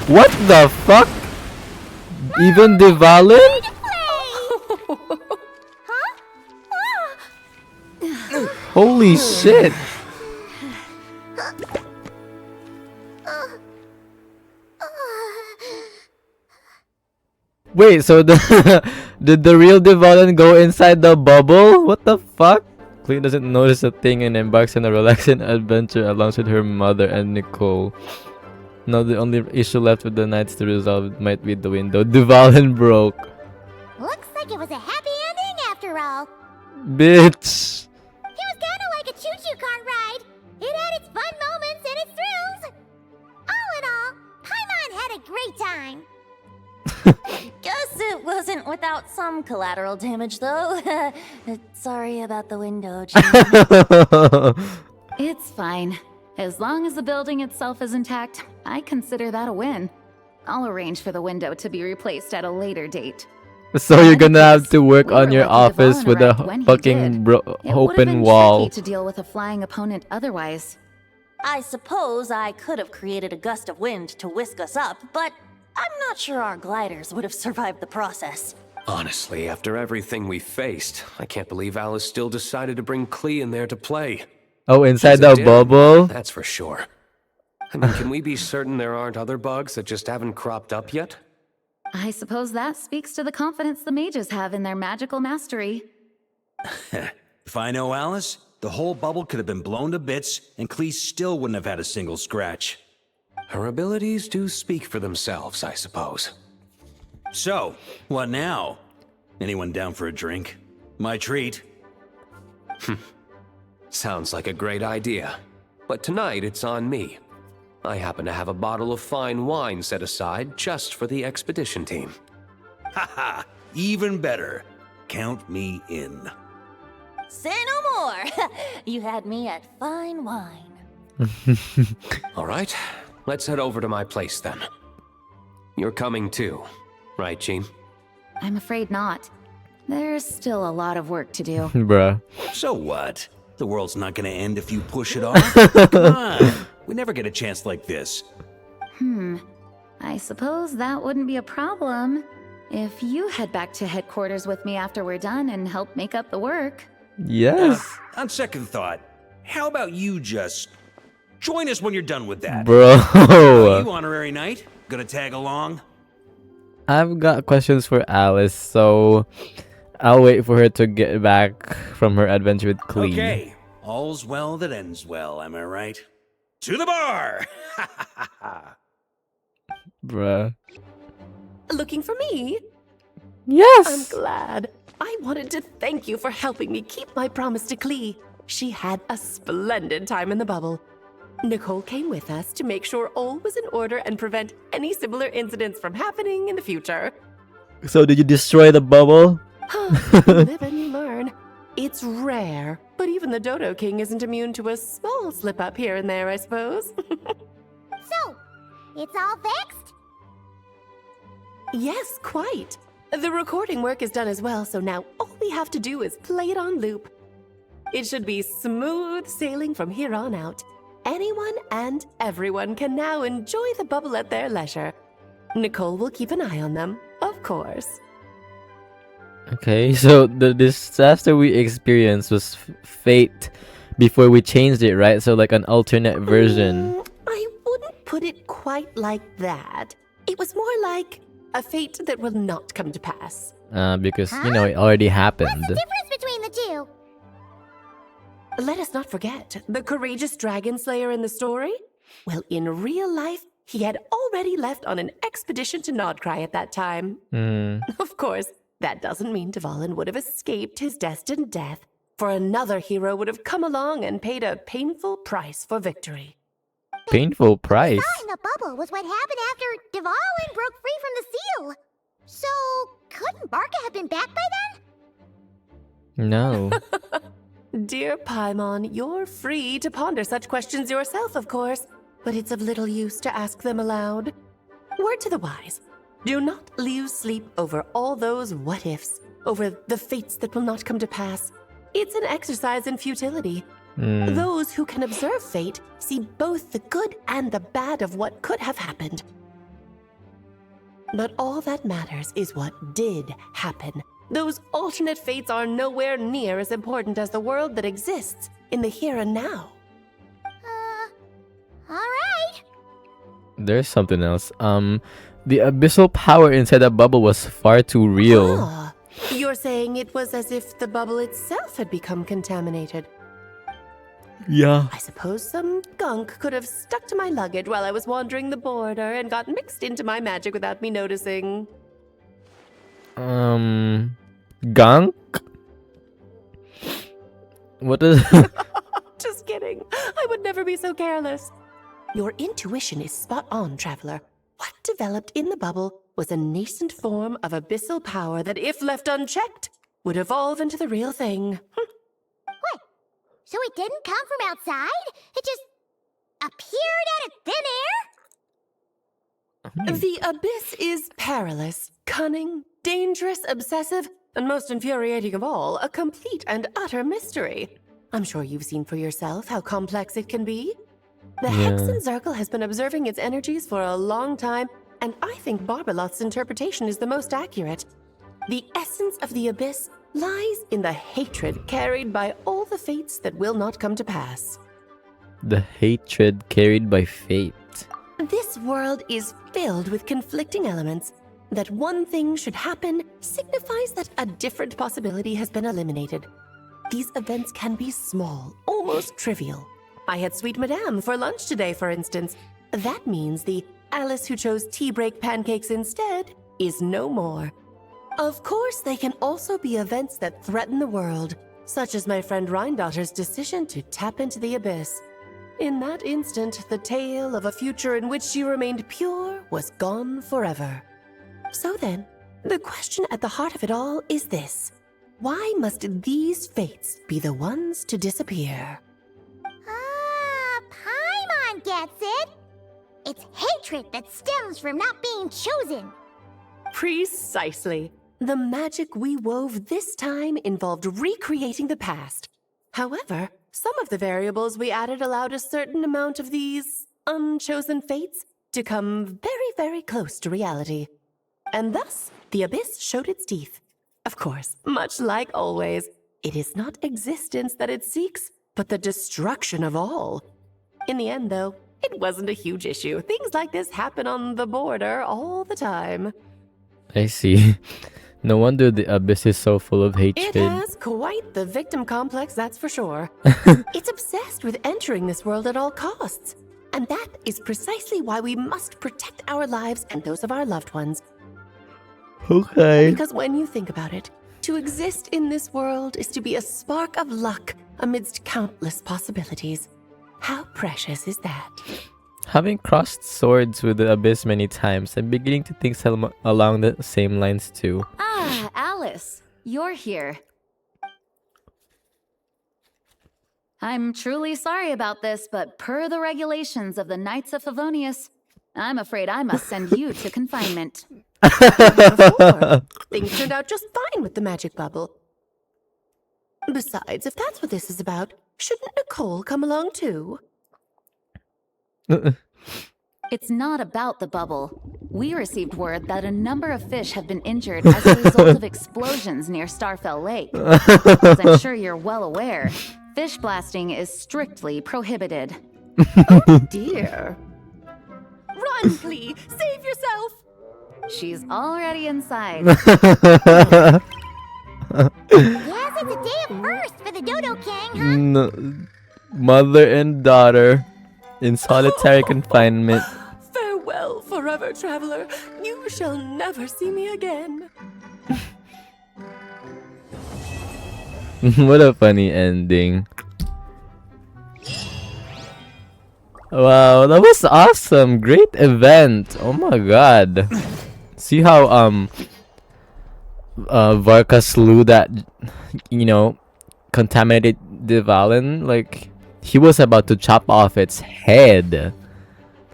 What the fuck? Even Dvalin? Holy shit! Wait, so the did the real Dvalin go inside the bubble? What the fuck? Clea doesn't notice a thing and embarks on a relaxing adventure alongside her mother and Nicole. Now the only issue left with the knights to resolve might be the window. Dvalin broke. Looks like it was a happy ending after all. Bitch. It was kinda like a choo-choo cart ride. It had its fun moments and its thrills. All in all, Paimon had a great time. Guess it wasn't without some collateral damage, though. Sorry about the window, Gene. It's fine. As long as the building itself is intact, I consider that a win. I'll arrange for the window to be replaced at a later date. So you're gonna have to work We on were your lucky office Devon with a arrived when he fucking did. It would have open been wall. tricky to deal with a flying opponent otherwise. I suppose I could have created a gust of wind to whisk us up, but I'm not sure our gliders would have survived the process. Honestly, after everything we faced, I can't believe Alice still decided to bring Klee in there to play. Oh, inside She's a the dim, bubble? that's for sure. I mean, can we be certain there aren't other bugs that just haven't cropped up yet? I suppose that speaks to the confidence the mages have in their magical mastery. If I know Alice, the whole bubble could have been blown to bits, and Klee still wouldn't have had a single scratch. Her abilities do speak for themselves, I suppose. So, what now? Anyone down for a drink? My treat. Sounds like a great idea. But tonight it's on me. I happen to have a bottle of fine wine set aside just for the expedition team. Haha, even better. Count me in. Say no more! You had me at fine wine. All right, let's head over to my place then. You're coming too, right, Jean? I'm afraid not. There's still a lot of work to do. Bruh. So what? The world's not gonna end if you push it off? Come on. We never get a chance like this. I suppose that wouldn't be a problem if you head back to headquarters with me after we're done and help make up the work. Yes. On second thought, how about you just join us when you're done with that? Bro. You honorary knight, gonna tag along? I've got questions for Alice, so I'll wait for her to get back from her adventure with Klee. Okay, all's well that ends well, am I right? To the bar! Bruh. Looking for me? Yes! I'm glad. I wanted to thank you for helping me keep my promise to Klee. She had a splendid time in the bubble. Nicole came with us to make sure all was in order and prevent any similar incidents from happening in the future. So did you destroy the bubble? Live and you learn. It's rare, but even the Dodo King isn't immune to a small slip-up here and there, I suppose. So, it's all fixed? Yes, quite. The recording work is done as well, so now all we have to do is play it on loop. It should be smooth sailing from here on out. Anyone and everyone can now enjoy the bubble at their leisure. Nicole will keep an eye on them, of course. Okay, so the disaster we experienced was fate before we changed it, right? So like an alternate version. I wouldn't put it quite like that. It was more like a fate that will not come to pass. Because, you know, it already happened. What's the difference between the two? Let us not forget the courageous dragon slayer in the story. Well, in real life, he had already left on an expedition to Nod-Krai at that time. Of course, that doesn't mean Dvalin would have escaped his destined death, for another hero would have come along and paid a painful price for victory. Painful price? What in the bubble was what happened after Dvalin broke free from the seal. So, couldn't Varka have been back by then? No. Dear Paimon, you're free to ponder such questions yourself, of course, but it's of little use to ask them aloud. Word to the wise. Do not lose sleep over all those what-ifs, over the fates that will not come to pass. It's an exercise in futility. Those who can observe fate see both the good and the bad of what could have happened. But all that matters is what did happen. Those alternate fates are nowhere near as important as the world that exists in the here and now. Alright. There's something else. The abyssal power inside the bubble was far too real. Ah, you're saying it was as if the bubble itself had become contaminated. Yeah. I suppose some gunk could have stuck to my luggage while I was wandering the border and got mixed into my magic without me noticing. Gunk? What is... Just kidding. I would never be so careless. Your intuition is spot on, traveler. What developed in the bubble was a nascent form of abyssal power that, if left unchecked, would evolve into the real thing. What? So it didn't come from outside? It just appeared out of thin The Abyss is perilous, cunning, dangerous, obsessive, and most infuriating of all, a complete and utter mystery. I'm sure you've seen for yourself how complex it can be. The Hexen Circle has been observing its energies for a long time, and I think Barbalot's interpretation is the most accurate. The essence of the Abyss lies in the hatred carried by all the fates that will not come to pass. The hatred carried by fate. This world is filled with conflicting elements. That one thing should happen signifies that a different possibility has been eliminated. These events can be small, almost trivial. I had Sweet Madame for lunch today, for instance. That means the Alice who chose tea break pancakes instead is no more. Of course, they can also be events that threaten the world, such as my friend Rhindotter's decision to tap into the Abyss. In that instant, the tale of a future in which she remained pure was gone forever. So then, the question at the heart of it all is this. Why must these fates be the ones to disappear? Paimon gets it. It's hatred that stems from not being chosen. Precisely. The magic we wove this time involved recreating the past. However, some of the variables we added allowed a certain amount of these unchosen fates to come very, very close to reality. And thus, the Abyss showed its teeth. Of course, much like always, it is not existence that it seeks, but the destruction of all. In the end, though, it wasn't a huge issue. Things like this happen on the border all the time. I see. No wonder the Abyss is so full of hatred. It has quite the victim complex, that's for sure. It's obsessed with entering this world at all costs. And that is precisely why we must protect our lives and those of our loved ones. Okay. Because when you think about it, to exist in this world is to be a spark of luck amidst countless possibilities. How precious is that? Having crossed swords with the Abyss many times, I'm beginning to think along the same lines too. Ah, Alice, you're here. I'm truly sorry about this, but per the regulations of the Knights of Favonius, I'm afraid I must send you to confinement. Things turned out just fine with the magic bubble. Besides, if that's what this is about, shouldn't Nicole come along too? It's not about the bubble. We received word that a number of fish have been injured as a result of explosions near Starfell Lake. As I'm sure you're well aware, fish blasting is strictly prohibited. Oh dear. Run, please! Save yourself! She's already inside. Yes, it's a day of first for the Dodo King, huh? No, mother and daughter in solitary confinement. Farewell, forever traveler. You shall never see me again. What a funny ending. Wow, that was awesome. Great event. Oh my god. See how Varka slew that, you know, contaminated Divalin? Like, he was about to chop off its head.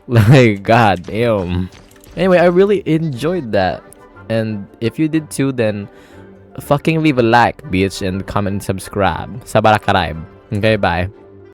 Like, god damn. Anyway, I really enjoyed that. And if you did too, then fucking leave a like, bitch, and comment and subscribe. Sa Nod-Krai. Okay, bye.